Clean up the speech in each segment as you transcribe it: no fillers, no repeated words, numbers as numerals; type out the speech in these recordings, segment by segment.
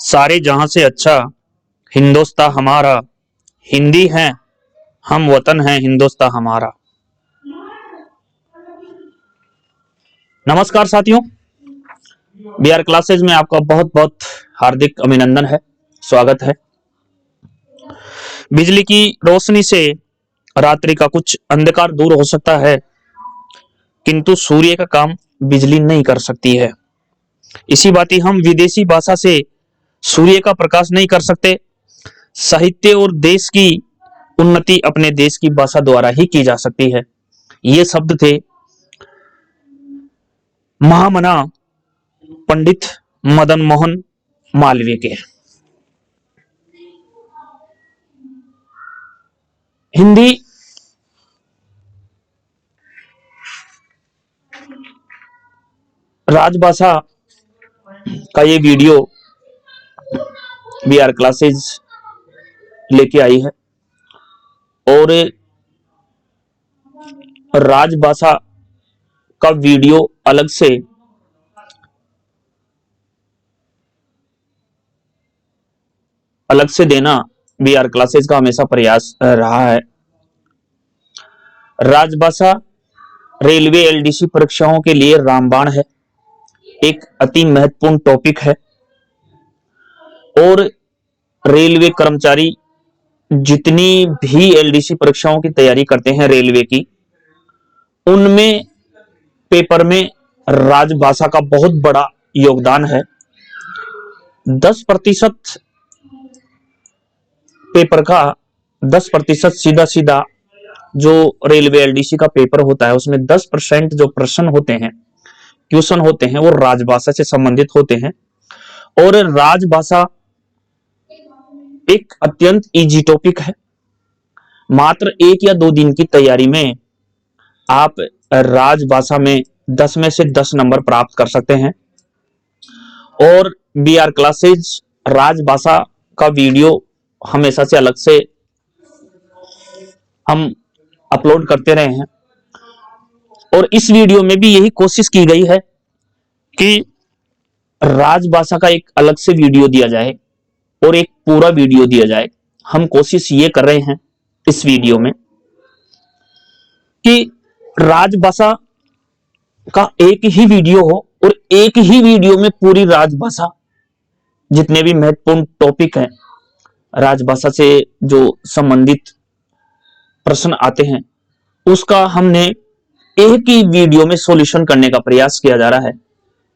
सारे जहां से अच्छा हिंदुस्तान हमारा, हिंदी है हम वतन है हिंदुस्तान हमारा। नमस्कार साथियों, बीआर क्लासेज में आपका बहुत बहुत हार्दिक अभिनंदन है, स्वागत है। बिजली की रोशनी से रात्रि का कुछ अंधकार दूर हो सकता है, किंतु सूर्य का काम बिजली नहीं कर सकती है। इसी बात हम विदेशी भाषा से सूर्य का प्रकाश नहीं कर सकते। साहित्य और देश की उन्नति अपने देश की भाषा द्वारा ही की जा सकती है। ये शब्द थे महामना पंडित मदन मोहन मालवीय के। हिंदी राजभाषा का ये वीडियो बीआर क्लासेज लेके आई है और राजभाषा का वीडियो अलग से देना बीआर क्लासेज का हमेशा प्रयास रहा है। राजभाषा रेलवे एलडीसी परीक्षाओं के लिए रामबाण है, एक अति महत्वपूर्ण टॉपिक है और रेलवे कर्मचारी जितनी भी एलडीसी परीक्षाओं की तैयारी करते हैं रेलवे की, उनमें पेपर में राजभाषा का बहुत बड़ा योगदान है। 10% पेपर का 10% सीधा सीधा जो रेलवे एलडीसी का पेपर होता है उसमें 10% जो प्रश्न होते हैं, क्वेश्चन होते हैं, वो राजभाषा से संबंधित होते हैं। और राजभाषा एक अत्यंत इजी टॉपिक है। मात्र 1 या 2 दिन की तैयारी में आप राजभाषा में 10 में से 10 नंबर प्राप्त कर सकते हैं। और बीआर क्लासेज राजभाषा का वीडियो हमेशा से अलग से हम अपलोड करते रहे हैं और इस वीडियो में भी यही कोशिश की गई है कि राजभाषा का एक अलग से वीडियो दिया जाए और एक पूरा वीडियो दिया जाए। हम कोशिश ये कर रहे हैं इस वीडियो में कि राजभाषा का एक ही वीडियो हो और एक ही वीडियो में पूरी राजभाषा, जितने भी महत्वपूर्ण टॉपिक हैं राजभाषा से जो संबंधित प्रश्न आते हैं, उसका हमने एक ही वीडियो में सॉल्यूशन करने का प्रयास किया जा रहा है,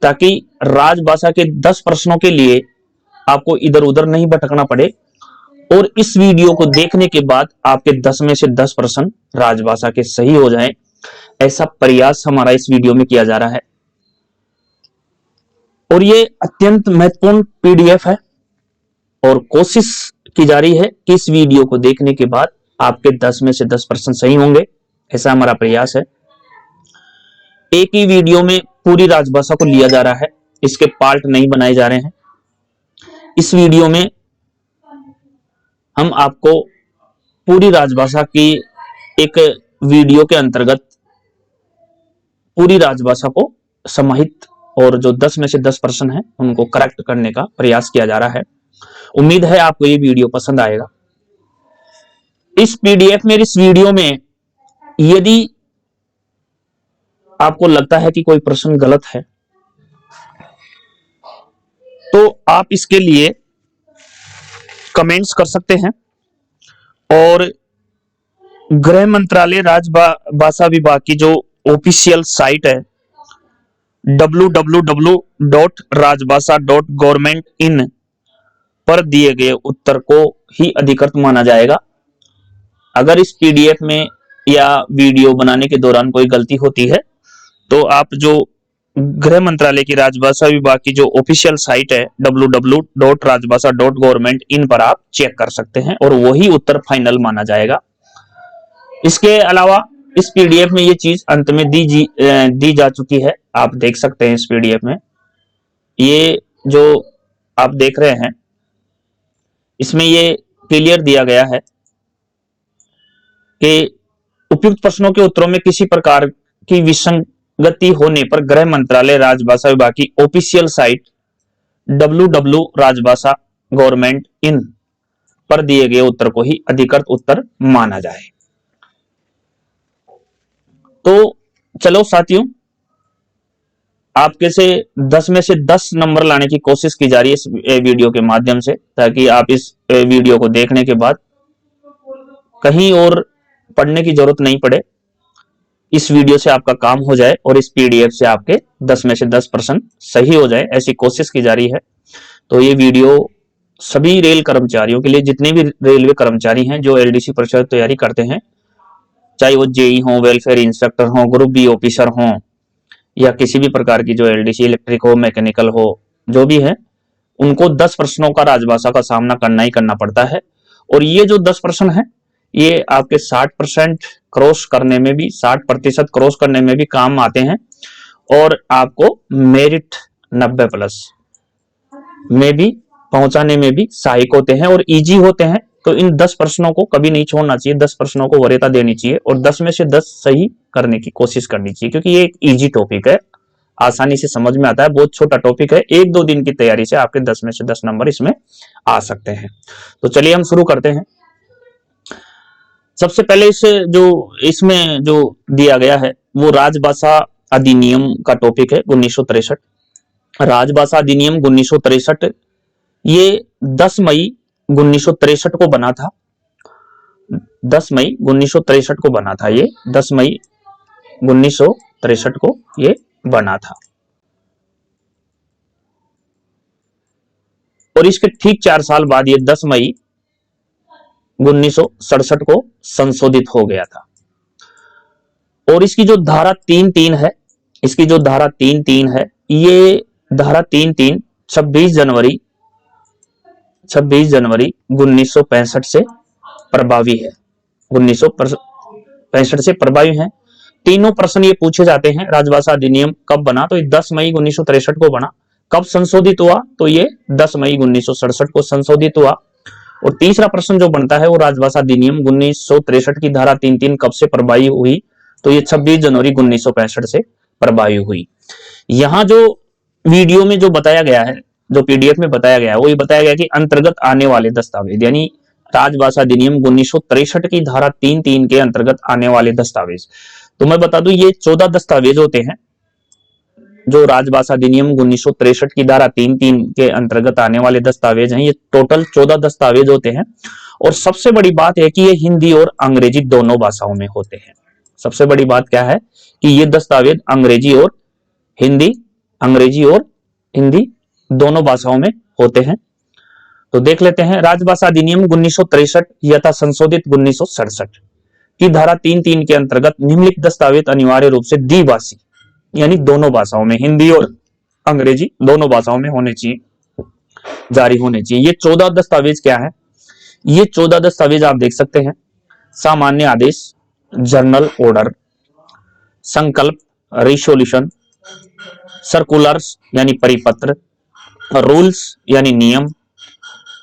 ताकि राजभाषा के 10 प्रश्नों के लिए आपको इधर उधर नहीं भटकना पड़े और इस वीडियो को देखने के बाद आपके 10 में से 10 प्रश्न राजभाषा के सही हो जाएं। ऐसा प्रयास हमारा इस वीडियो में किया जा रहा है और ये अत्यंत महत्वपूर्ण पीडीएफ है और कोशिश की जा रही है कि इस वीडियो को देखने के बाद आपके 10 में से 10 प्रश्न सही होंगे। ऐसा हमारा प्रयास है। एक ही वीडियो में पूरी राजभाषा को लिया जा रहा है, इसके पार्ट नहीं बनाए जा रहे हैं। इस वीडियो में हम आपको पूरी राजभाषा की एक वीडियो के अंतर्गत पूरी राजभाषा को समाहित और जो 10 में से 10 प्रश्न हैं उनको करेक्ट करने का प्रयास किया जा रहा है। उम्मीद है आपको ये वीडियो पसंद आएगा। इस पीडीएफ में, इस वीडियो में यदि आपको लगता है कि कोई प्रश्न गलत है तो आप इसके लिए कमेंट्स कर सकते हैं और गृह मंत्रालय राजभाषा विभाग की जो ऑफिशियल साइट है www.rajbhasha.government.in पर दिए गए उत्तर को ही अधिकृत माना जाएगा। अगर इस पीडीएफ में या वीडियो बनाने के दौरान कोई गलती होती है तो आप जो गृह मंत्रालय की राजभाषा विभाग की जो ऑफिशियल साइट है www.rajbhasha.government.in पर आप चेक कर सकते हैं और वही उत्तर फाइनल माना जाएगा। इसके अलावा इस पीडीएफ में ये चीज अंत में दी जा चुकी है, आप देख सकते हैं। इस पीडीएफ में ये जो आप देख रहे हैं इसमें ये क्लियर दिया गया है कि उपयुक्त प्रश्नों के उत्तरों में किसी प्रकार की विसंगति होने पर गृह मंत्रालय राजभाषा विभाग की ऑफिशियल साइट www राजभाषा गवर्नमेंट इन पर दिए गए उत्तर को ही अधिकृत उत्तर माना जाए। तो चलो साथियों, आपके से 10 में से 10 नंबर लाने की कोशिश की जा रही है इस वीडियो के माध्यम से, ताकि आप इस वीडियो को देखने के बाद कहीं और पढ़ने की जरूरत नहीं पड़े, इस वीडियो से आपका काम हो जाए और इस पीडीएफ से आपके 10 में से 10% सही हो जाए, ऐसी कोशिश की जा रही है। तो ये वीडियो सभी रेल कर्मचारियों के लिए, जितने भी रेलवे कर्मचारी हैं जो एलडीसी परीक्षा की तैयारी करते हैं, चाहे वो जेई हो, वेलफेयर इंस्पेक्टर हो, ग्रुप बी ऑफिसर हो, या किसी भी प्रकार की जो एलडीसी इलेक्ट्रिक हो, मैकेनिकल हो, जो भी है, उनको 10 प्रश्नों का राजभाषा का सामना करना ही करना पड़ता है। और ये जो 10 प्रश्न है, ये आपके 60% क्रॉस करने में भी, 60% क्रॉस करने में भी काम आते हैं, और आपको मेरिट 90+ में भी पहुंचाने में भी सहायक होते हैं और इजी होते हैं। तो इन 10 प्रश्नों को कभी नहीं छोड़ना चाहिए, 10 प्रश्नों को वरीयता देनी चाहिए और 10 में से 10 सही करने की कोशिश करनी चाहिए, क्योंकि ये एक इजी टॉपिक है, आसानी से समझ में आता है, बहुत छोटा टॉपिक है। 1-2 दिन की तैयारी से आपके 10 में से 10 नंबर इसमें आ सकते हैं। तो चलिए हम शुरू करते हैं। सबसे पहले इसमें जो दिया गया है वो राजभाषा अधिनियम का टॉपिक है, 1963। राजभाषा अधिनियम 1963 ये 10 मई 1963 को बना था। 10 मई 1963 को बना था, ये 10 मई 1963 को ये बना था। और इसके ठीक 4 साल बाद ये 10 मई 1967 को संशोधित हो गया था। और इसकी जो धारा 3.3 है, इसकी जो धारा 3.3 है, ये धारा 3.3 26 जनवरी 1965 से प्रभावी है, 1965 से प्रभावी है। तीनों प्रश्न ये पूछे जाते हैं, राजभाषा अधिनियम कब बना, तो ये 10 मई 1963 को बना। कब संशोधित हुआ, तो ये 10 मई 1967 को संशोधित हुआ। और तीसरा प्रश्न जो बनता है वो राजभाषा अधिनियम 1963 की धारा 3.3 कब से प्रभावी हुई, तो ये 26 जनवरी 1965 से प्रभावी हुई। यहां जो वीडियो में जो बताया गया है, जो पीडीएफ में बताया गया है, वो ये बताया गया कि अंतर्गत आने वाले दस्तावेज, यानी राजभाषा अधिनियम 1963 की धारा 3.3 के अंतर्गत आने वाले दस्तावेज। तो मैं बता दूं, ये 14 दस्तावेज होते हैं जो राजभाषा अधिनियम 1963 की धारा 3.3 के अंतर्गत आने वाले दस्तावेज हैं। ये टोटल 14 दस्तावेज होते हैं। और सबसे बड़ी बात है कि ये हिंदी और अंग्रेजी दोनों भाषाओं में होते हैं। सबसे बड़ी बात क्या है कि ये दस्तावेज अंग्रेजी और हिंदी दोनों भाषाओं में होते हैं। तो देख लेते हैं, राजभाषा अधिनियम 1963 यथा संशोधित 1967 की धारा 3.3 के अंतर्गत निम्नलिखित दस्तावेज अनिवार्य रूप से द्विभाषी, यानी दोनों भाषाओं में, हिंदी और अंग्रेजी दोनों भाषाओं में होने चाहिए, जारी होने चाहिए। ये 14 दस्तावेज क्या है, ये 14 दस्तावेज आप देख सकते हैं। सामान्य आदेश, जर्नल ऑर्डर, संकल्प, रिसोल्यूशन, सर्कुलर्स यानी परिपत्र, रूल्स यानी नियम,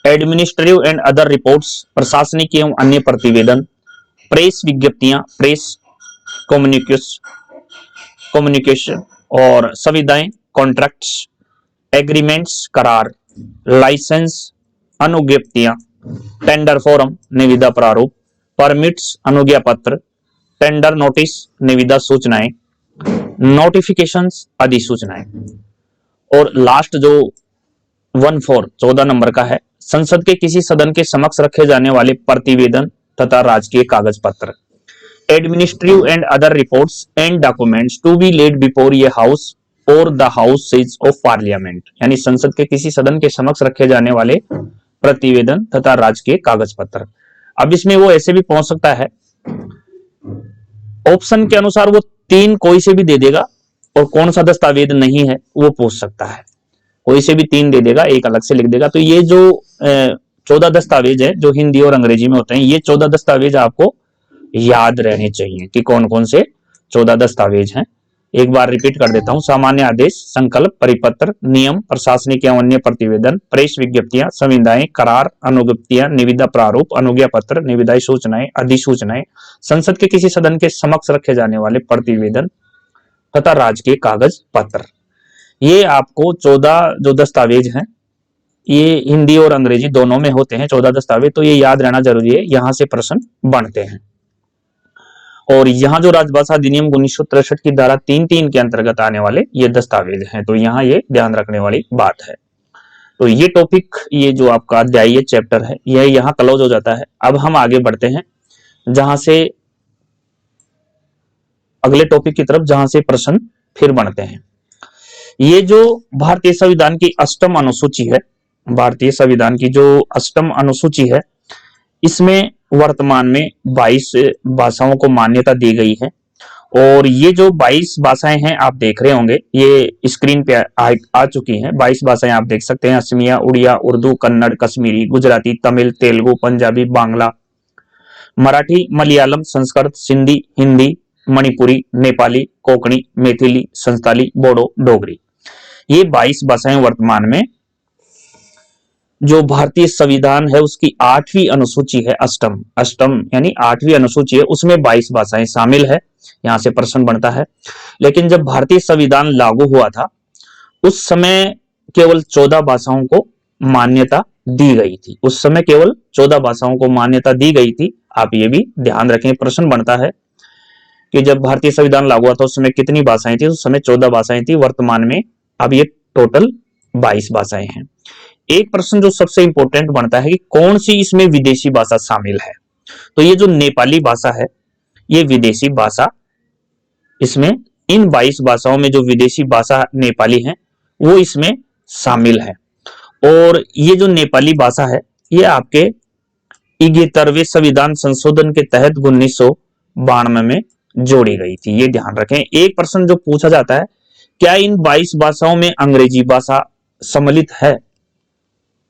एडमिनिस्ट्रेटिव एंड अदर रिपोर्ट्स प्रशासनिक एवं अन्य प्रतिवेदन, प्रेस विज्ञप्तियां, प्रेस कम्युनिकेशन और संविदाएं, कॉन्ट्रैक्ट्स, एग्रीमेंट्स करार, लाइसेंस, अनुज्ञप्तियां, टेंडर फॉर्म, निविदा प्रारूप, परमिट्स, अनुज्ञा पत्र, टेंडर नोटिस, निविदा सूचनाएं, नोटिफिकेशंस, अधिसूचनाएं। और लास्ट जो 14 नंबर का है, संसद के किसी सदन के समक्ष रखे जाने वाले प्रतिवेदन तथा राजकीय कागज पत्र, administrative and other reports and documents to be laid before ये हाउस और द हाउसेज ऑफ पार्लियामेंट, यानी संसद के किसी सदन के समक्ष रखे जाने वाले प्रतिवेदन तथा राजकीय कागज पत्र। अब इसमें वो ऐसे भी पहुंच सकता है, ऑप्शन के अनुसार वो 3 कोई से भी दे देगा, और कौन सा दस्तावेज नहीं है वो पूछ सकता है, कोई से भी 3 दे देगा, एक अलग से लिख देगा। तो ये जो 14 दस्तावेज है जो हिंदी और अंग्रेजी में होते हैं, ये 14 दस्तावेज आपको याद रहने चाहिए कि कौन कौन से 14 दस्तावेज हैं। एक बार रिपीट कर देता हूं, सामान्य आदेश, संकल्प, परिपत्र, नियम, प्रशासनिक एवं अन्य प्रतिवेदन, प्रेस विज्ञप्तियां, संविदाएं, करार, अनुज्ञप्तियां, निविदा प्रारूप, अनुज्ञा पत्र, निविदा सूचनाएं, अधिसूचनाएं, संसद के किसी सदन के समक्ष रखे जाने वाले प्रतिवेदन तथा राजकीय कागज पत्र। ये आपको 14 जो दस्तावेज हैं ये हिंदी और अंग्रेजी दोनों में होते हैं 14 दस्तावेज, तो ये याद रहना जरूरी है, यहां से प्रश्न बनते हैं। और यहाँ जो राजभाषा अधिनियम 1963 की धारा 3(3) के अंतर्गत आने वाले ये दस्तावेज हैं, तो यहाँ ये ध्यान रखने वाली बात है। तो ये टॉपिक, ये जो आपका अध्याय, ये चैप्टर है, यह यहाँ क्लोज हो जाता है। अब हम आगे बढ़ते हैं जहां से अगले टॉपिक की तरफ, जहां से प्रश्न फिर बनते हैं। ये जो भारतीय संविधान की अष्टम अनुसूची है, भारतीय संविधान की जो अष्टम अनुसूची है, इसमें वर्तमान में 22 भाषाओं को मान्यता दी गई है। और ये जो 22 भाषाएं हैं आप देख रहे होंगे, ये स्क्रीन पे आ चुकी हैं। 22 भाषाएं आप देख सकते हैं, असमिया, उड़िया, उर्दू, कन्नड़, कश्मीरी, गुजराती, तमिल, तेलुगु, पंजाबी, बांग्ला, मराठी, मलयालम, संस्कृत, सिंधी, हिंदी, मणिपुरी, नेपाली, कोंकणी, मैथिली, संताली, बोडो, डोगरी। ये 22 भाषाएं वर्तमान में जो भारतीय संविधान है उसकी 8वीं अनुसूची है, अष्टम यानी 8वीं अनुसूची है, उसमें 22 भाषाएं शामिल है। यहां से प्रश्न बनता है। लेकिन जब भारतीय संविधान लागू हुआ था उस समय केवल 14 भाषाओं को मान्यता दी गई थी। उस समय केवल 14 भाषाओं को मान्यता दी गई थी। आप ये भी ध्यान रखें, प्रश्न बनता है कि जब भारतीय संविधान लागू हुआ था उस समय कितनी भाषाएं थी? उस समय 14 भाषाएं थी। वर्तमान में अब ये टोटल 22 भाषाएं हैं। एक प्रश्न जो सबसे इंपॉर्टेंट बनता है कि कौन सी इसमें विदेशी भाषा शामिल है? तो ये जो नेपाली भाषा है ये विदेशी भाषा, इसमें इन 22 भाषाओं में जो विदेशी भाषा नेपाली है वो इसमें शामिल है। और ये जो नेपाली भाषा है ये आपके 71वें संविधान संशोधन के तहत 1992 में जोड़ी गई थी। ये ध्यान रखें। एक प्रश्न जो पूछा जाता है, क्या इन 22 भाषाओं में अंग्रेजी भाषा सम्मिलित है?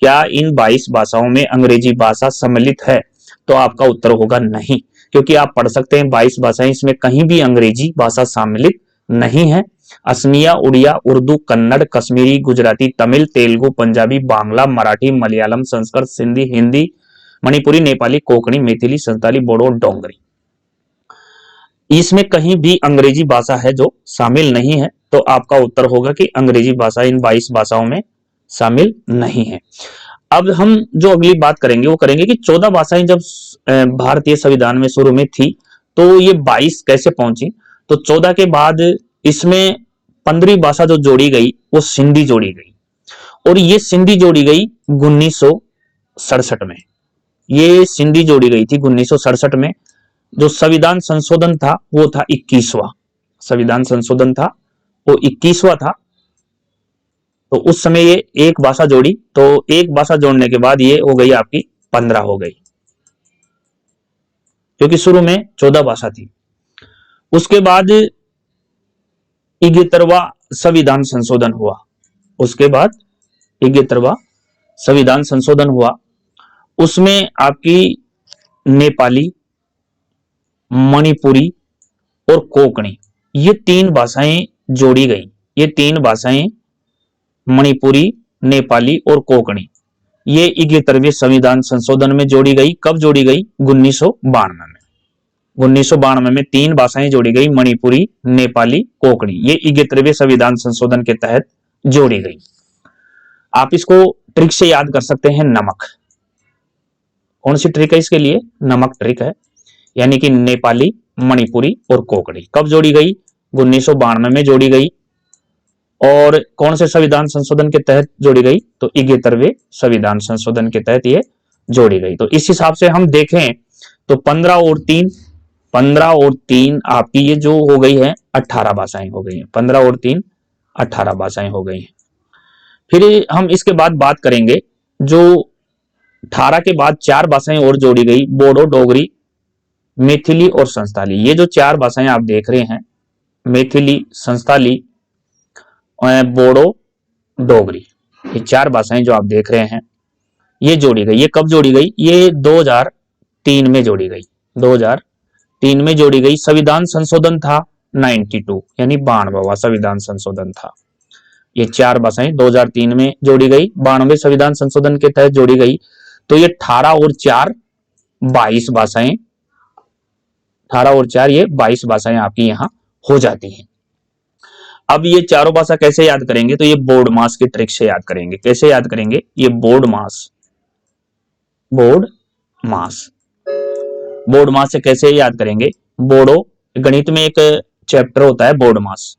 क्या इन 22 भाषाओं में अंग्रेजी भाषा सम्मिलित है? तो आपका उत्तर होगा नहीं, क्योंकि आप पढ़ सकते हैं 22 भाषाएं, इसमें कहीं भी अंग्रेजी भाषा सम्मिलित नहीं है। असमिया, उड़िया, उर्दू, कन्नड़, कश्मीरी, गुजराती, तमिल, तेलुगु, पंजाबी, बांग्ला, मराठी, मलयालम, संस्कृत, सिंधी, हिंदी, मणिपुरी, नेपाली, कोंकणी, मैथिली, संताली, बोडो, डोंगरी, इसमें कहीं भी अंग्रेजी भाषा है जो शामिल नहीं है। तो आपका उत्तर होगा कि अंग्रेजी भाषा इन 22 भाषाओं में शामिल नहीं है। अब हम जो अगली बात करेंगे वो करेंगे कि 14 भाषाएं जब भारतीय संविधान में शुरू में थी तो ये 22 कैसे पहुंची? तो 14 के बाद इसमें 15वीं भाषा जो जोड़ी गई वो सिंधी जोड़ी गई, और ये सिंधी जोड़ी गई 1967 में। ये सिंधी जोड़ी गई थी 1967 में। जो संविधान संशोधन था वो था 21वां संविधान संशोधन था, वो 21वां था। तो उस समय ये एक भाषा जोड़ी, तो एक भाषा जोड़ने के बाद ये हो गई आपकी 15 हो गई, क्योंकि शुरू में 14 भाषा थी। उसके बाद 71वां संविधान संशोधन हुआ। उसके बाद 71वां संविधान संशोधन हुआ, उसमें आपकी नेपाली, मणिपुरी और कोंकणी ये 3 भाषाएं जोड़ी गई। ये 3 भाषाएं मणिपुरी, नेपाली और कोंकणी ये 71वें संविधान संशोधन में जोड़ी गई। कब जोड़ी गई? 1992 में। 1992 में 3 भाषाएं जोड़ी गई, मणिपुरी, नेपाली, कोंकणी, ये 71वें संविधान संशोधन के तहत जोड़ी गई। आप इसको ट्रिक से याद कर सकते हैं, नमक। कौन सी ट्रिक है इसके लिए? नमक ट्रिक है। यानी कि नेपाली, मणिपुरी और कोंकणी कब जोड़ी गई? 1992 में जोड़ी गई। और कौन से संविधान संशोधन के तहत जोड़ी गई? तो 71वें संविधान संशोधन के तहत ये जोड़ी गई। तो इस हिसाब से हम देखें तो 15 और 3 आपकी ये जो हो गई है 18 भाषाएं हो गई हैं। 15 और 3 18 भाषाएं हो गई हैं। फिर हम इसके बाद बात करेंगे जो 18 के बाद 4 भाषाएं और जोड़ी गई, बोडो, डोगरी, मैथिली और संस्थाली। ये जो 4 भाषाएं आप देख रहे हैं, मैथिली, संस्थाली, बोडो, डोगरी, ये 4 भाषाएं जो आप देख रहे हैं ये जोड़ी गई। ये कब जोड़ी गई? ये 2003 में जोड़ी गई। 2003 में जोड़ी गई। संविधान संशोधन था 92 यानी 92वां संविधान संशोधन था। ये 4 भाषाएं 2003 में जोड़ी गई, 92वें संविधान संशोधन के तहत जोड़ी गई। तो ये 18 और 4 22 भाषाएं, 18 और 4 ये 22 भाषाएं आपकी यहां हो जाती हैं। अब ये चारों भाषा कैसे याद करेंगे, तो ये बोर्ड मास की ट्रिक से याद करेंगे। कैसे याद करेंगे, ये बोर्ड मास से कैसे याद करेंगे। बोर्डो गणित में एक चैप्टर होता है बोर्ड मास,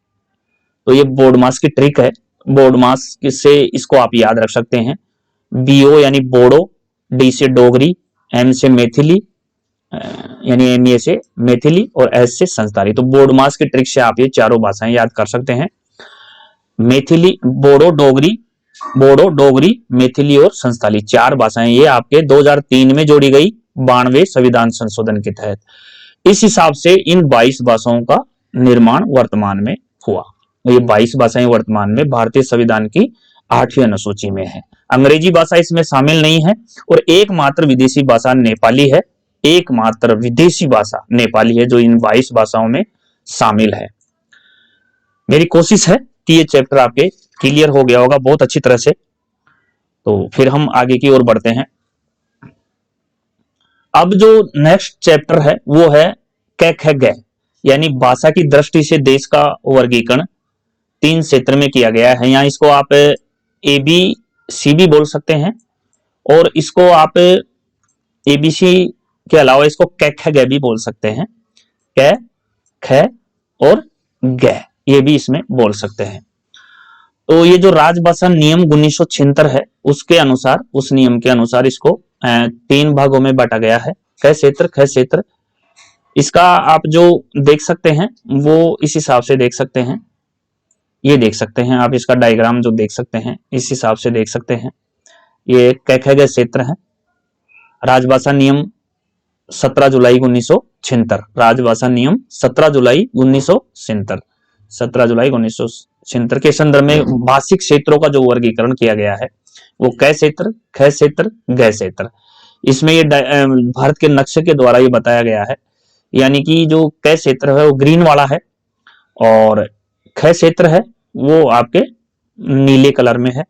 तो ये बोर्ड मास की ट्रिक है। बोर्ड मास से इसको आप याद रख सकते हैं। बीओ यानी बोडो, डी से डोगरी, एम से मैथिली यानी एमए से मैथिली और एस से संस्कारी। तो बोर्ड मास की ट्रिक से आप ये चारों भाषाएं याद कर सकते हैं। मैथिली, बोडो, डोगरी, मैथिली और संस्थाली, चार भाषाएं ये आपके 2003 में जोड़ी गई 92वें संविधान संशोधन के तहत। इस हिसाब से इन 22 भाषाओं का निर्माण वर्तमान में हुआ। ये 22 भाषाएं वर्तमान में भारतीय संविधान की 8वीं अनुसूची में है। अंग्रेजी भाषा इसमें शामिल नहीं है और एकमात्र विदेशी भाषा नेपाली है। एकमात्र विदेशी भाषा नेपाली है जो इन 22 भाषाओं में शामिल है। मेरी कोशिश है कि ये चैप्टर आपके क्लियर हो गया होगा बहुत अच्छी तरह से। तो फिर हम आगे की ओर बढ़ते हैं। अब जो नेक्स्ट चैप्टर है वो है कै ख ग, यानी भाषा की दृष्टि से देश का वर्गीकरण 3 क्षेत्र में किया गया है। यहाँ इसको आप ए बी सी भी बोल सकते हैं और इसको आप एबीसी के अलावा इसको कै ख ग भी बोल सकते हैं। कै ख और ग ये भी इसमें बोल सकते हैं। तो ये जो राजभाषा नियम 1976 है उसके अनुसार, उस नियम के अनुसार इसको 3 भागों में बांटा गया है। कै क्षेत्र, ख क्षेत्र। इसका आप जो देख सकते हैं वो इस हिसाब से देख सकते हैं। ये देख सकते हैं आप, इसका डायग्राम जो देख सकते हैं इस हिसाब से देख सकते हैं। ये कै ख ग क्षेत्र है। राजभाषा नियम 17 जुलाई 1976, राजभाषा नियम 17 जुलाई 1976, 17 जुलाई 1976 के संदर्भ में भाषिक क्षेत्रों का जो वर्गीकरण किया गया है वो कै क्षेत्र, ख क्षेत्र, ग क्षेत्र। इसमें ये भारत के नक्शे के द्वारा ये बताया गया है, यानी कि जो कै क्षेत्र है वो ग्रीन वाला है और ख क्षेत्र है वो आपके नीले कलर में है,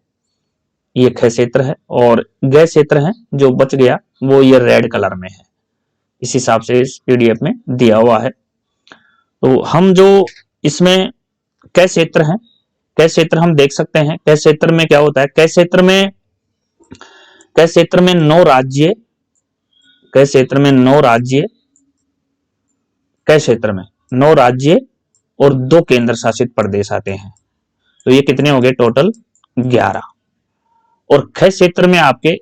ये ख क्षेत्र है। और ग क्षेत्र है जो बच गया वो ये रेड कलर में है। इस हिसाब से इस पीडीएफ में दिया हुआ है। तो हम जो इसमें कै क्षेत्र है, कै क्षेत्र हम देख सकते हैं। कै क्षेत्र में क्या होता है, कै क्षेत्र में 9 राज्य, कै क्षेत्र में 9 राज्य, कै क्षेत्र में 9 राज्य और 2 केंद्र शासित प्रदेश आते हैं। तो ये कितने हो गए टोटल 11। और ख क्षेत्र में आपके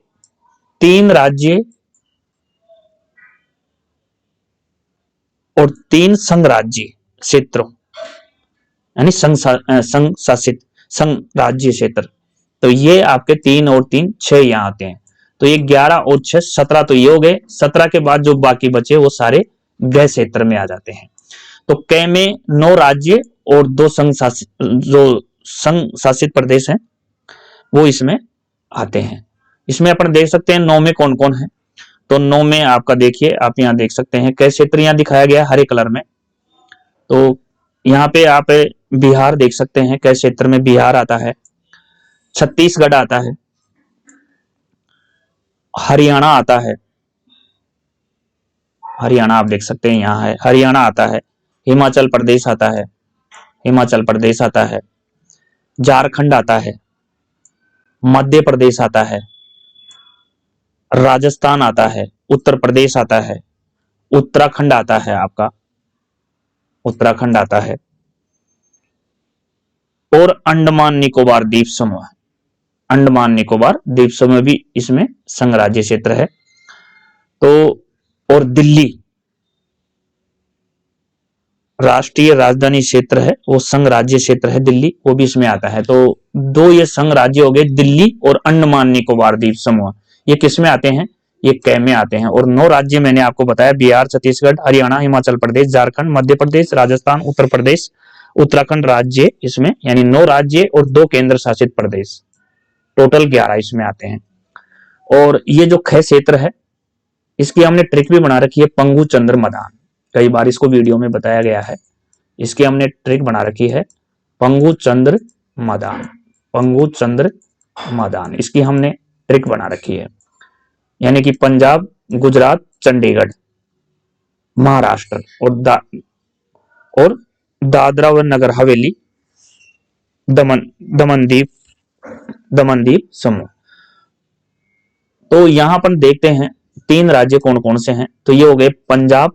3 राज्य और 3 संघ राज्य क्षेत्रों यानी संघ शासित संघ राज्य क्षेत्र। तो ये आपके 3 और 3 6 यहां आते हैं। तो ये 11 और 6 17 तो ये हो गए। 17 के बाद जो बाकी बचे वो सारे ग क्षेत्र में आ जाते हैं। तो कै में 9 राज्य और 2 संघ शासित प्रदेश हैं वो इसमें आते हैं। इसमें अपन देख सकते हैं 9 में कौन कौन है। तो 9 में आपका देखिए, आप यहाँ देख सकते हैं कै क्षेत्र यहाँ दिखाया गया हरे कलर में। तो यहाँ पे आप बिहार देख सकते हैं, कै क्षेत्र में बिहार आता है, छत्तीसगढ़ आता है, हरियाणा आता है, हरियाणा आप देख सकते हैं यहाँ है, हरियाणा आता है, हिमाचल प्रदेश आता है, हिमाचल प्रदेश आता है, झारखंड आता है, मध्य प्रदेश आता है, राजस्थान आता है, उत्तर प्रदेश आता है, उत्तराखंड आता है, आपका उत्तराखंड आता है और अंडमान निकोबार द्वीप समूह, अंडमान निकोबार द्वीप समूह भी इसमें संघ राज्य क्षेत्र है। तो और दिल्ली राष्ट्रीय राजधानी क्षेत्र है, वो संघ राज्य क्षेत्र है दिल्ली, वो भी इसमें आता है। तो 2 ये संघ राज्य हो गए, दिल्ली और अंडमान निकोबार द्वीप समूह। ये किस में आते हैं, ये कै में आते हैं। और 9 राज्य मैंने आपको बताया, बिहार, छत्तीसगढ़, हरियाणा, हिमाचल प्रदेश, झारखंड, मध्य प्रदेश, राजस्थान, उत्तर प्रदेश, उत्तराखंड राज्य इसमें, यानी 9 राज्य और 2 केंद्र शासित प्रदेश, टोटल 11 इसमें आते हैं। और ये जो ख क्षेत्र है इसकी हमने ट्रिक भी बना रखी है, पंगु चंद्र मदान। कई बार इसको वीडियो में बताया गया है। इसकी हमने ट्रिक बना रखी है पंगु चंद्र मदान, पंगु चंद्र मदान, इसकी हमने ट्रिक बना रखी है। यानी कि पंजाब, गुजरात, चंडीगढ़, महाराष्ट्र और दादरा व नगर हवेली दमनदीप समूह। तो यहां पर देखते हैं 3 राज्य कौन कौन से हैं। तो ये हो गए पंजाब,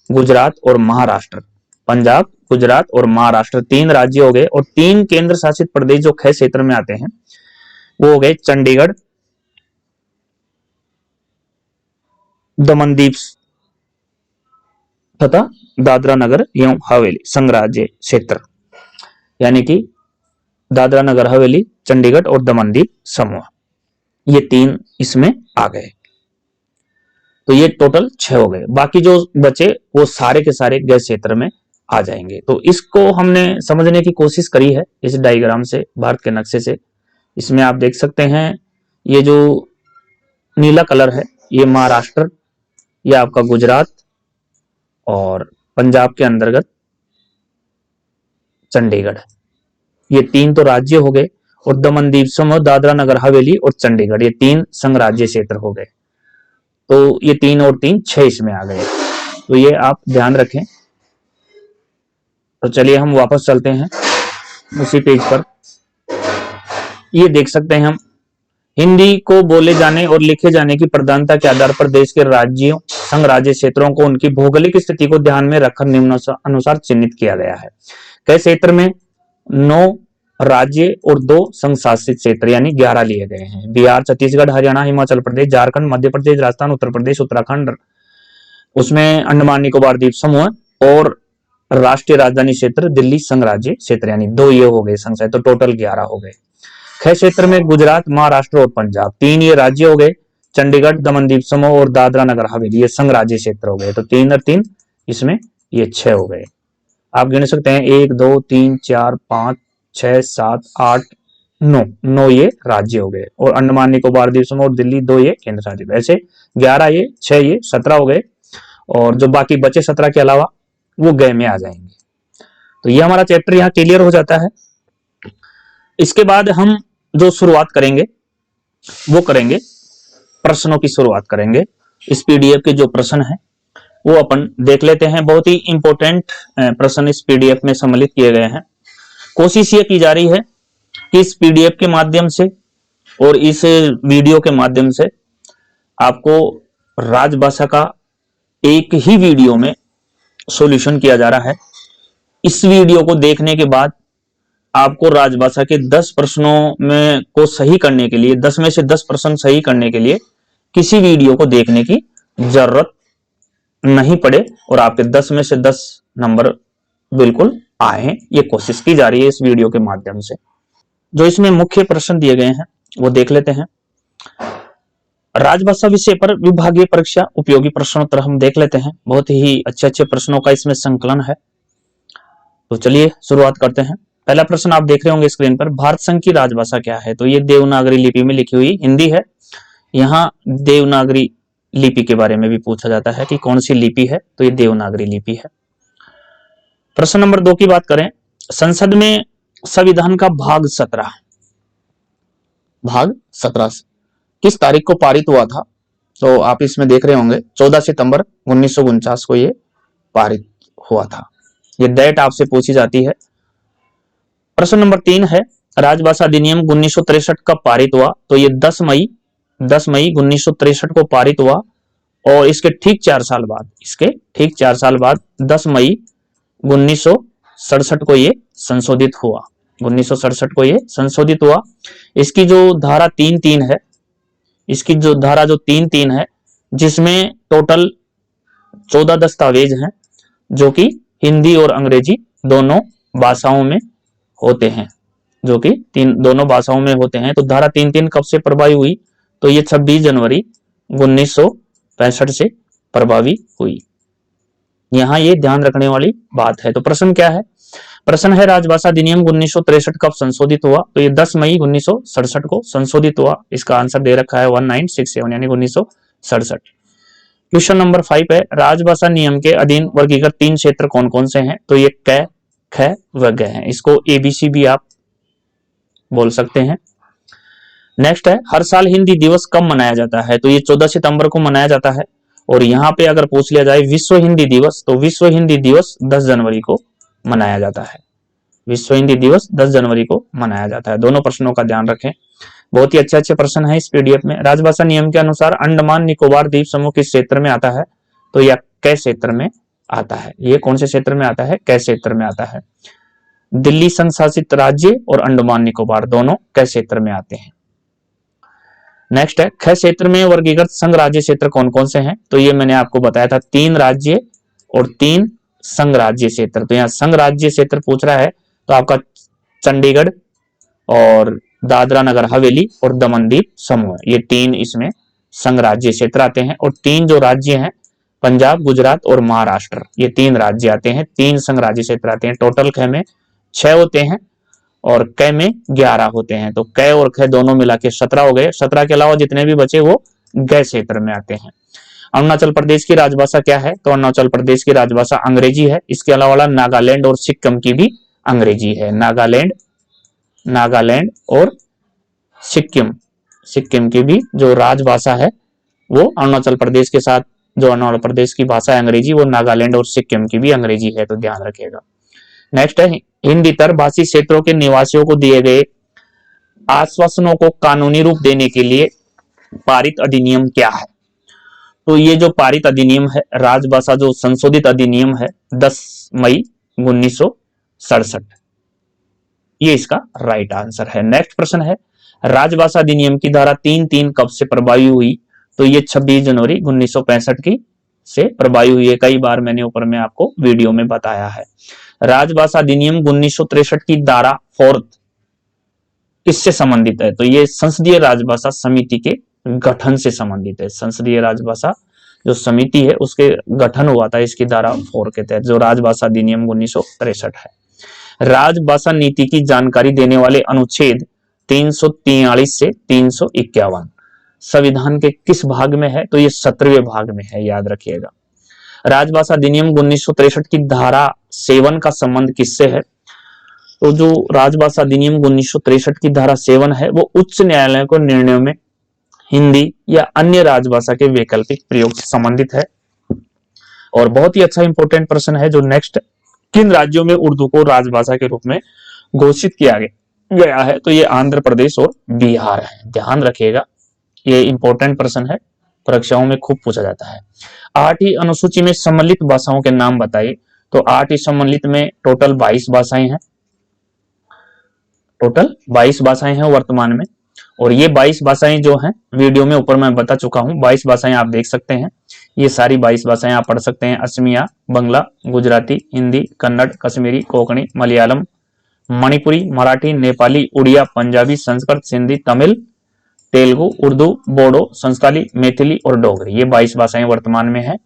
गुजरात और महाराष्ट्र। पंजाब, गुजरात और महाराष्ट्र 3 राज्य हो गए। और 3 केंद्र शासित प्रदेश जो ख क्षेत्र में आते हैं वो हो गए चंडीगढ़, दमनदीप तथा दादरा नगर एवं हवेली संघ राज्य क्षेत्र, यानी कि दादरा नगर हवेली, चंडीगढ़ और दमनदीप समूह, ये 3 इसमें आ गए। तो ये टोटल 6 हो गए। बाकी जो बचे वो सारे के सारे गैस क्षेत्र में आ जाएंगे। तो इसको हमने समझने की कोशिश करी है इस डायग्राम से, भारत के नक्शे से। इसमें आप देख सकते हैं ये जो नीला कलर है ये महाराष्ट्र, ये आपका गुजरात और पंजाब के अंतर्गत चंडीगढ़, ये 3 तो राज्य हो गए। और दमनदीप समूह, दादरा नगर हवेली और चंडीगढ़, ये 3 संघ राज्य क्षेत्र हो गए। तो ये 3 और 3 6 इसमें आ गए। तो ये आप ध्यान रखें। तो चलिए हम वापस चलते हैं उसी पेज पर। ये देख सकते हैं हम हिंदी को बोले जाने और लिखे जाने की प्रधानता के आधार पर देश के राज्यों, संघ राज्य क्षेत्रों को उनकी भौगोलिक स्थिति को ध्यान में रखकर निम्नानुसार चिन्हित किया गया है। कई क्षेत्र में 9 राज्य और 2 संघ शासित क्षेत्र यानी 11 लिए गए हैं। बिहार, छत्तीसगढ़, हरियाणा, हिमाचल प्रदेश, झारखंड, मध्य प्रदेश, राजस्थान, उत्तर प्रदेश, उत्तराखंड, उसमें अंडमान निकोबार द्वीप समूह और राष्ट्रीय राजधानी क्षेत्र दिल्ली संघ राज्य क्षेत्र, यानी 2 ये हो गए संघ क्षेत्र। तो टोटल 11 हो गए। ख क्षेत्र में गुजरात, महाराष्ट्र और पंजाब 3 ये राज्य हो गए। चंडीगढ़, दमनदीप समूह और दादरा नगर हवेली ये संघ राज्य क्षेत्र हो गए। तो 3 और 3 इसमें ये 6 हो गए। आप गिन सकते हैं 1 2 3 4 5 6 7 8 9 ये राज्य हो गए। और अंडमान निकोबार द्वीप समूह और दिल्ली 2 ये केंद्र शासित। ऐसे 11 ये 6 ये 17 हो गए। और जो बाकी बचे 17 के अलावा वो गए में आ जाएंगे। तो ये हमारा चैप्टर यहाँ क्लियर हो जाता है। इसके बाद हम जो शुरुआत करेंगे वो करेंगे प्रश्नों की शुरुआत करेंगे। इस पीडीएफ के जो प्रश्न है वो अपन देख लेते हैं। बहुत ही इंपॉर्टेंट प्रश्न इस पीडीएफ में सम्मिलित किए गए हैं। कोशिश ये की जा रही है कि इस पीडीएफ के माध्यम से और इस वीडियो के माध्यम से आपको राजभाषा का एक ही वीडियो में सॉल्यूशन किया जा रहा है। इस वीडियो को देखने के बाद आपको राजभाषा के 10 प्रश्नों में को सही करने के लिए, 10 में से 10 प्रश्न सही करने के लिए किसी वीडियो को देखने की जरूरत नहीं पड़े और आपके 10 में से 10 नंबर बिल्कुल आए। ये कोशिश की जा रही है इस वीडियो के माध्यम से। जो इसमें मुख्य प्रश्न दिए गए हैं वो देख लेते हैं। राजभाषा विषय पर विभागीय परीक्षा उपयोगी प्रश्नोत्तर हम देख लेते हैं। बहुत ही अच्छे प्रश्नों का इसमें संकलन है। तो चलिए शुरुआत करते हैं। पहला प्रश्न आप देख रहे होंगे स्क्रीन पर, भारत संघ की राजभाषा क्या है? तो ये देवनागरी लिपि में लिखी हुई हिंदी है। यहाँ देवनागरी लिपि के बारे में भी पूछा जाता है कि कौन सी लिपि है, तो ये देवनागरी लिपि है। प्रश्न नंबर 2 की बात करें, संसद में संविधान का भाग 17 किस तारीख को पारित हुआ था? तो आप इसमें देख रहे होंगे 14 सितंबर 1949 को ये पारित हुआ था। ये डेट आपसे पूछी जाती है। प्रश्न नंबर 3 है, राजभाषा अधिनियम 1963 कब पारित हुआ? तो ये 10 मई 1963 को पारित हुआ। और इसके ठीक 4 साल बाद 10 मई 1967 को ये संशोधित हुआ। 1967 को ये संशोधित हुआ। इसकी जो धारा 3-3 है, इसकी जो धारा जो 3-3 है, जिसमें टोटल 14 दस्तावेज हैं जो कि हिंदी और अंग्रेजी दोनों भाषाओं में होते हैं, दोनों भाषाओं में होते हैं। तो धारा 3-3 कब से प्रभावी हुई? तो ये 26 जनवरी 1965 से प्रभावी हुई। यहां ये ध्यान रखने वाली बात है। तो प्रश्न क्या है? प्रश्न है राजभाषा अधिनियम 1963 कब संशोधित हुआ? तो ये 10 मई 1967 को संशोधित हुआ। इसका आंसर दे रखा है 1967 यानी 1967। क्वेश्चन नंबर 5 है, राजभाषा नियम के अधीन वर्गीकृत 3 क्षेत्र कौन कौन से हैं? तो ये क, ख व ग हैं। इसको ABC भी आप बोल सकते हैं। नेक्स्ट है, हर साल हिंदी दिवस कब मनाया जाता है? तो ये 14 सितंबर को मनाया जाता है। और यहाँ पे अगर पूछ लिया जाए विश्व हिंदी दिवस, तो विश्व हिंदी दिवस 10 जनवरी को मनाया जाता है। विश्व हिंदी दिवस 10 जनवरी को मनाया जाता है। दोनों प्रश्नों का ध्यान रखें, बहुत ही अच्छे प्रश्न है इस पीडीएफ में। राजभाषा नियम के अनुसार अंडमान निकोबार द्वीप समूह किस क्षेत्र में आता है? तो यह कै क्षेत्र में आता है। ये कौन से क्षेत्र में आता है? कै क्षेत्र में आता है। दिल्ली संघ शासित राज्य और अंडमान निकोबार दोनों कै क्षेत्र में आते हैं। नेक्स्ट है, ख क्षेत्र में वर्गीकृत संघ राज्य क्षेत्र कौन कौन से हैं? तो ये मैंने आपको बताया था, 3 राज्य और 3 संघ राज्य क्षेत्र। तो यहाँ संघ राज्य क्षेत्र पूछ रहा है तो आपका चंडीगढ़ और दादरा नगर हवेली और दमन द्वीप समूह, ये 3 इसमें संघ राज्य क्षेत्र आते हैं। और 3 जो राज्य हैं, पंजाब, गुजरात और महाराष्ट्र, ये 3 राज्य आते हैं, 3 संघ राज्य क्षेत्र आते हैं। टोटल ख में 6 होते हैं और क में 11 होते हैं। तो क और ख दोनों मिला के 17 हो गए। 17 के अलावा जितने भी बचे वो ग क्षेत्र में आते हैं। अरुणाचल प्रदेश की राजभाषा क्या है? तो अरुणाचल प्रदेश की राजभाषा अंग्रेजी है। इसके अलावा नागालैंड और सिक्किम की भी अंग्रेजी है। नागालैंड और सिक्किम की भी जो राजभाषा है वो अरुणाचल प्रदेश के साथ, जो अरुणाचल प्रदेश की भाषा है अंग्रेजी, वो नागालैंड और सिक्किम की भी अंग्रेजी है, तो ध्यान रखिएगा। नेक्स्ट है, हिंदीतर भाषी क्षेत्रों के निवासियों को दिए गए आश्वासनों को कानूनी रूप देने के लिए पारित अधिनियम क्या है? तो ये जो पारित अधिनियम है, राजभाषा जो संशोधित अधिनियम है 10 मई 1967, ये इसका राइट आंसर है। नेक्स्ट प्रश्न है, राजभाषा अधिनियम की धारा 3(3) कब से प्रभावी हुई? तो ये 26 जनवरी 1965 की से प्रभावी हुई है। कई बार मैंने ऊपर में आपको वीडियो में बताया है। राजभाषा अधिनियम 1963 की धारा 4 किससे संबंधित है? तो ये संसदीय राजभाषा समिति के गठन से संबंधित है। संसदीय राजभाषा जो समिति है उसके गठन हुआ था इसकी धारा 4 के तहत, जो राजभाषा अधिनियम 1963 है। राजभाषा नीति की जानकारी देने वाले अनुच्छेद 343 से 351 संविधान के किस भाग में है? तो ये 17वें भाग में है, याद रखिएगा। राजभाषा अधिनियम 1963 की धारा 7 का संबंध किससे है? तो जो राजभाषा अधिनियम 1963 की धारा 7 है वो उच्च न्यायालय को निर्णयों में हिंदी या अन्य राजभाषा के वैकल्पिक प्रयोग से संबंधित है। और बहुत ही अच्छा इंपॉर्टेंट प्रश्न है जो नेक्स्ट, किन राज्यों में उर्दू को राजभाषा के रूप में घोषित किया गया है? तो ये आंध्र प्रदेश और बिहार है, ध्यान रखिएगा। ये इंपॉर्टेंट प्रश्न है, परीक्षाओं में खूब पूछा जाता है। 8वीं अनुसूची में सम्मिलित भाषाओं के नाम बताइए। तो 8वीं सम्मिलित में टोटल 22 भाषाएं हैं, टोटल 22 भाषाएं हैं वर्तमान में। और ये 22 भाषाएं जो हैं वीडियो में ऊपर मैं बता चुका हूं, 22 भाषाएं आप देख सकते हैं। ये सारी 22 भाषाएं आप पढ़ सकते हैं। असमिया, बंगला, गुजराती, हिंदी, कन्नड़, कश्मीरी, कोंकणी, मलयालम, मणिपुरी, मराठी, नेपाली, उड़िया, पंजाबी, संस्कृत, सिंधी, तमिल, तेलुगु, उर्दू, बोडो, संस्काली, मैथिली और डोगरी, ये 22 भाषाएं वर्तमान में है।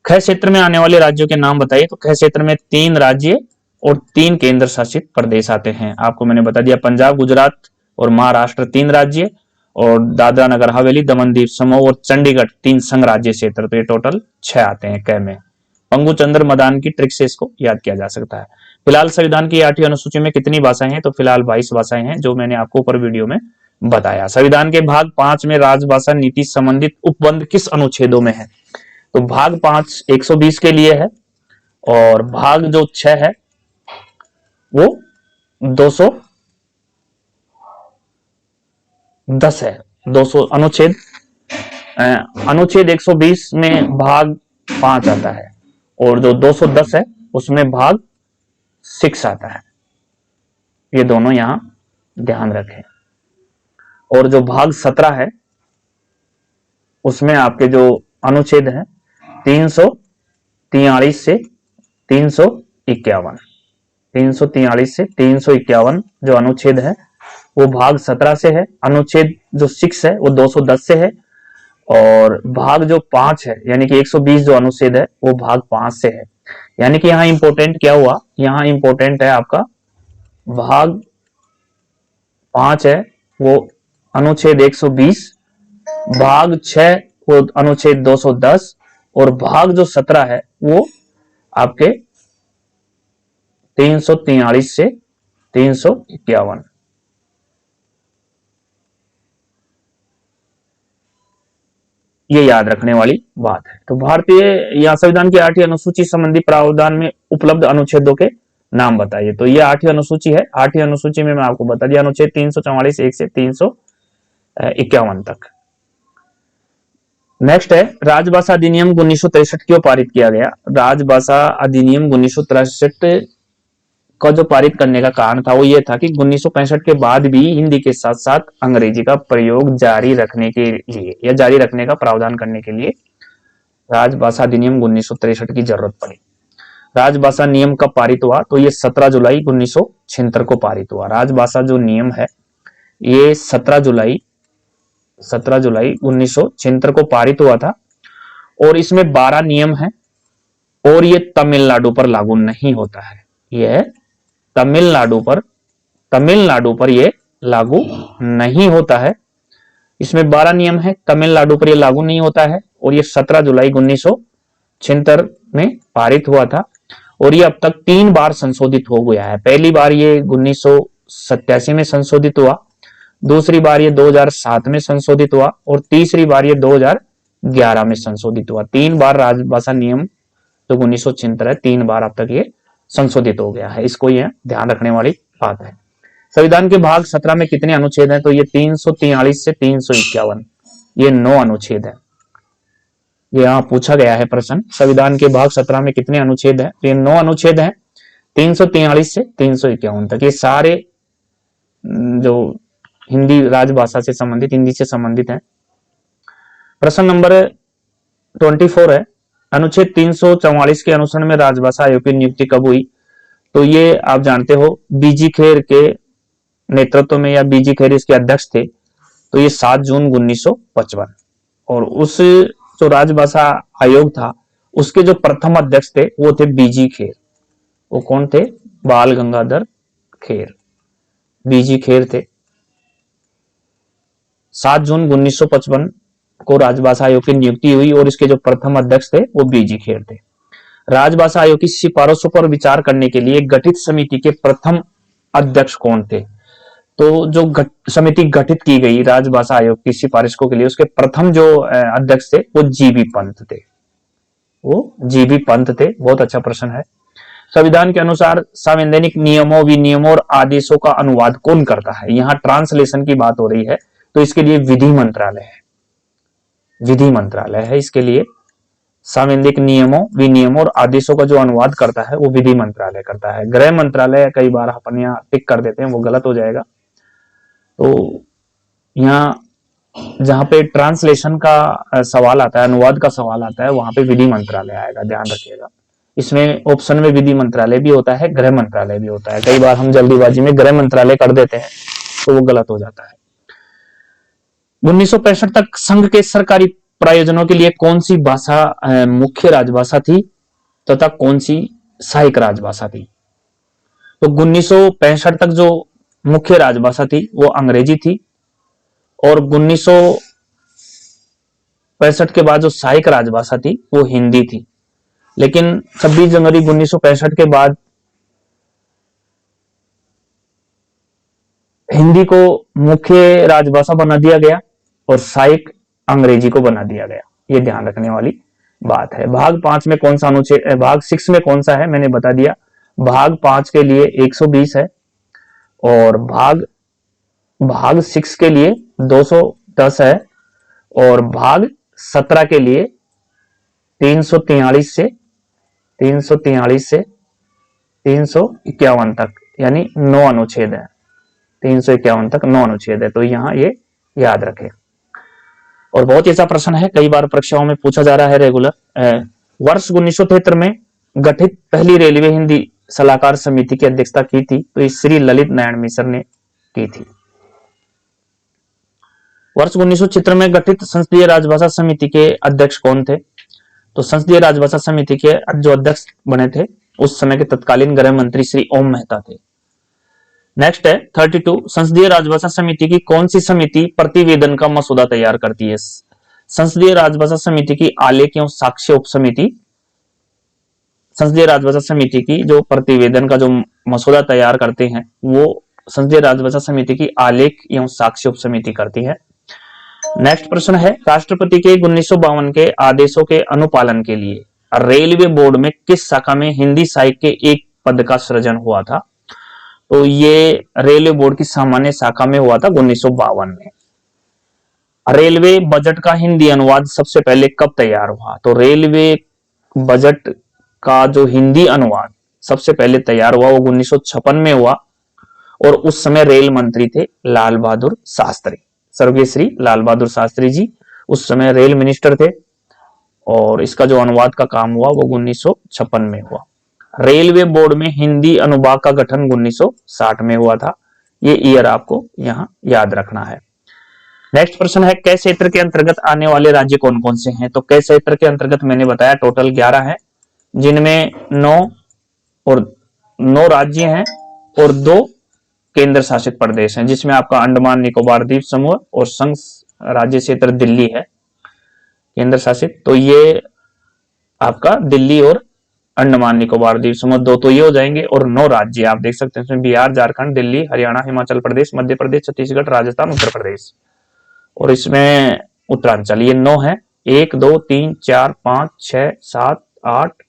ख क्षेत्र में आने वाले राज्यों के नाम बताइए। तो ख क्षेत्र में 3 राज्य और 3 केंद्र शासित प्रदेश आते हैं। आपको मैंने बता दिया, पंजाब, गुजरात और महाराष्ट्र 3 राज्य, और दादरा नगर हवेली, दमन द्वीप समूह और चंडीगढ़ 3 संघ राज्य क्षेत्र। तो ये टोटल 6 आते हैं क में। पंगु चंद्र मदान की ट्रिक से इसको याद किया जा सकता है। फिलहाल संविधान की 8वीं अनुसूची में कितनी भाषाएं हैं? तो फिलहाल 22 भाषाएं हैं, जो मैंने आपको ऊपर वीडियो में बताया। संविधान के भाग 5 में राजभाषा नीति संबंधित उपबंध किस अनुच्छेदों में है? तो भाग 5 120 के लिए है, और भाग जो 6 है वो 210 है। 200 अनुच्छेद 120 में भाग 5 आता है, और जो 210 है उसमें भाग 6 आता है। ये दोनों यहां ध्यान रखें। और जो भाग 17 है उसमें आपके जो अनुच्छेद है 343 से 351, 343 से 351 जो अनुच्छेद है वो भाग 17 से है। अनुच्छेद जो 6 है वो 210 से है, और भाग जो 5 है यानी कि 120 जो अनुच्छेद है वो भाग 5 से है। यानी कि यहाँ इंपॉर्टेंट क्या हुआ? यहाँ इंपॉर्टेंट है आपका भाग 5 है वो अनुच्छेद 120, भाग 6 वो अनुच्छेद 210, और भाग जो 17 है वो आपके 343 से 351। ये याद रखने वाली बात है। तो भारतीय या संविधान की 8वीं अनुसूची संबंधी प्रावधान में उपलब्ध अनुच्छेदों के नाम बताइए। तो ये 8वीं अनुसूची है। 8वीं अनुसूची में मैं आपको बता दिया, अनुच्छेद 344 1 से 351 तक। नेक्स्ट है राजभाषा अधिनियम 1963 क्यों पारित किया गया? राजभाषा अधिनियम 1963 का जो पारित करने का कारण था वो ये था कि 1965 के बाद भी हिंदी के साथ साथ अंग्रेजी का प्रयोग जारी रखने के लिए या जारी रखने का प्रावधान करने के लिए राजभाषा अधिनियम 1963 की जरूरत पड़ी। राजभाषा नियम कब पारित हुआ? तो ये 17 जुलाई 1976 को पारित हुआ। राजभाषा जो नियम है ये 17 जुलाई 1976 को पारित हुआ था और इसमें 12 नियम है और ये तमिलनाडु पर लागू नहीं होता है। यह तमिलनाडु पर ये लागू नहीं होता है। इसमें 12 नियम है, तमिलनाडु पर ये लागू नहीं होता है और ये 17 जुलाई 1976 में पारित हुआ था और ये अब तक 3 बार संशोधित हो गया है। पहली बार ये 1987 में संशोधित हुआ, दूसरी बार ये 2007 में संशोधित हुआ और तीसरी बार ये 2011 में संशोधित हुआ। 3 बार राजभाषा नियम जो 1976 है 3 बार अब तक ये संशोधित हो गया है। इसको ये ध्यान रखने वाली बात है। संविधान के भाग 17 में कितने अनुच्छेद हैं? तो ये 343 से 351, ये 9 अनुच्छेद है। ये यहाँ पूछा गया है प्रश्न, संविधान के भाग 17 में कितने अनुच्छेद हैं? तो ये 9 अनुच्छेद हैं, 343 से 351 तक। ये सारे जो हिंदी राजभाषा से संबंधित, हिंदी से संबंधित है। प्रश्न नंबर 24 है, अनुच्छेद 344 के अनुसरण में राजभाषा आयोग की नियुक्ति कब हुई? तो ये आप जानते हो बीजी खेर के नेतृत्व में या बीजी खेर इसके अध्यक्ष थे। तो ये 7 जून 1955 और उस जो राजभाषा आयोग था उसके जो प्रथम अध्यक्ष थे वो थे बीजी खेर। वो कौन थे? बाल गंगाधर खेर, बीजी खेर थे। 7 जून 1955 को राजभाषा आयोग की नियुक्ति हुई और इसके जो प्रथम अध्यक्ष थे वो बीजी खेर थे। राजभाषा आयोग की सिफारिशों पर विचार करने के लिए गठित समिति के प्रथम अध्यक्ष कौन थे? तो जो समिति गठित की गई राजभाषा आयोग की सिफारिशों के लिए, उसके प्रथम जो अध्यक्ष थे वो जीबी पंत थे। वो जीबी पंत थे। बहुत अच्छा प्रश्न है। संविधान के अनुसार संवैधानिक नियमों, विनियमों और आदेशों का अनुवाद कौन करता है? यहाँ ट्रांसलेशन की बात हो रही है तो इसके लिए विधि मंत्रालय है। विधि मंत्रालय है इसके लिए। संवैधानिक नियमों, विनियमों और आदेशों का जो अनुवाद करता है वो विधि मंत्रालय करता है। गृह मंत्रालय कई बार अपन यहाँ टिक कर देते हैं, वो गलत हो जाएगा। तो यहाँ जहां पे ट्रांसलेशन का सवाल आता है, अनुवाद का सवाल आता है, वहां पे विधि मंत्रालय आएगा, ध्यान रखिएगा। इसमें ऑप्शन में विधि मंत्रालय भी होता है, गृह मंत्रालय भी होता है। कई बार हम जल्दीबाजी में गृह मंत्रालय कर देते हैं तो वो गलत हो जाता है। 1965 तक संघ के सरकारी प्रयोजनों के लिए कौन सी भाषा मुख्य राजभाषा थी तथा कौन सी सहायक राजभाषा थी? तो 1965 तक जो मुख्य राजभाषा थी वो अंग्रेजी थी और 1965 के बाद जो सहायक राजभाषा थी वो हिंदी थी। लेकिन 26 जनवरी 1965 के बाद हिंदी को मुख्य राजभाषा बना दिया गया और सहायक अंग्रेजी को बना दिया गया। ये ध्यान रखने वाली बात है। भाग 5 में कौन सा अनुच्छेद, भाग 6 में कौन सा है मैंने बता दिया। भाग 5 के लिए 120 है और भाग 6 के लिए 210 है और भाग 17 के लिए 343 से 351 तक, यानी 9 अनुच्छेद है। 351 तक 9 अनुच्छेद है। तो यहाँ ये याद रखें। और बहुत ही ऐसा प्रश्न है, कई बार परीक्षाओं में पूछा जा रहा है रेगुलर। वर्ष 1973 में गठित पहली रेलवे हिंदी सलाहकार समिति की अध्यक्षता की थी तो ये श्री ललित नारायण मिश्र ने की थी। वर्ष 1976 में गठित संसदीय राजभाषा समिति के अध्यक्ष कौन थे? तो संसदीय राजभाषा समिति के जो अध्यक्ष बने थे उस समय के तत्कालीन गृह मंत्री श्री ओम मेहता थे। नेक्स्ट है 32, संसदीय राजभाषा समिति की कौन सी समिति प्रतिवेदन का मसौदा तैयार करती है? संसदीय राजभाषा समिति की आलेख एवं साक्ष्य उप समिति, संसदीय राजभाषा समिति की जो प्रतिवेदन का जो मसौदा तैयार करते हैं वो संसदीय राजभाषा समिति की आलेख एवं साक्ष्य उप समिति करती है। नेक्स्ट प्रश्न है, राष्ट्रपति के 1952 के आदेशों के अनुपालन के लिए रेलवे बोर्ड में किस शाखा में हिंदी साहित्य के एक पद का सृजन हुआ था। तो ये रेलवे बोर्ड की सामान्य शाखा में हुआ था 1952 में। रेलवे बजट का हिंदी अनुवाद सबसे पहले कब तैयार हुआ? तो रेलवे बजट का जो हिंदी अनुवाद सबसे पहले तैयार हुआ वो 1956 में हुआ, और उस समय रेल मंत्री थे लाल बहादुर शास्त्री, स्वर्गीय श्री लाल बहादुर शास्त्री जी उस समय रेल मिनिस्टर थे, और इसका जो अनुवाद का काम हुआ वो 1956 में हुआ। रेलवे बोर्ड में हिंदी अनुभाग का गठन 1960 में हुआ था। ये ईयर आपको यहां याद रखना है। नेक्स्ट प्रश्न है, कै क्षेत्र के अंतर्गत आने वाले राज्य कौन कौन से हैं? तो कै क्षेत्र के अंतर्गत मैंने बताया टोटल 11 है, जिनमें 9 राज्य हैं और 2 केंद्र शासित प्रदेश हैं, जिसमें आपका अंडमान निकोबार द्वीप समूह और संघ राज्य क्षेत्र दिल्ली है केंद्र शासित। तो ये आपका दिल्ली और अंडमान निकोबार द्वीप समूह 2 तो ये हो जाएंगे, और 9 राज्य आप देख सकते हैं इसमें बिहार, झारखंड, दिल्ली, हरियाणा, हिमाचल प्रदेश, मध्य प्रदेश, छत्तीसगढ़, राजस्थान, उत्तर प्रदेश, और इसमें उत्तरांचल। ये 9 है। 1 2 3 4 5 6 7 8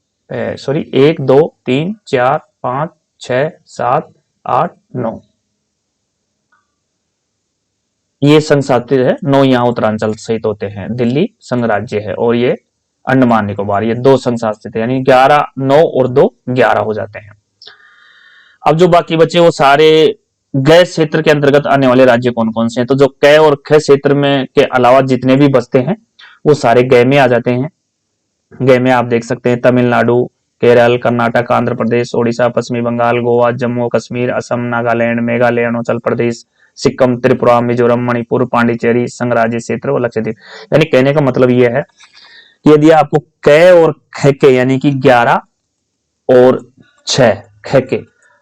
सॉरी 1 2 3 4 5 6 7 8 9 ये संघ शासित है। 9 यहाँ उत्तरांचल सहित होते हैं। दिल्ली संघ राज्य है और ये अंडमान निकोबार, ये 2 संघ शासित है, यानी 11 9 और 2 11 हो जाते हैं। अब जो बाकी बचे वो सारे गै क्षेत्र के अंतर्गत आने वाले राज्य कौन कौन से हैं? तो जो कै और ख क्षेत्र में के अलावा जितने भी बचते हैं वो सारे गै में आ जाते हैं। गै में आप देख सकते हैं तमिलनाडु, केरल, कर्नाटक, आंध्र प्रदेश, ओडिशा, पश्चिमी बंगाल, गोवा, जम्मू कश्मीर, असम, नागालैंड, मेघालय, अरुणाचल प्रदेश, सिक्किम, त्रिपुरा, मिजोरम, मणिपुर, पांडिचेरी, संघ राज्य क्षेत्र और लक्षद्वीप। यानी कहने का मतलब यह है कि यदि आपको कै और ख के यानी कि 11 और 6 ख के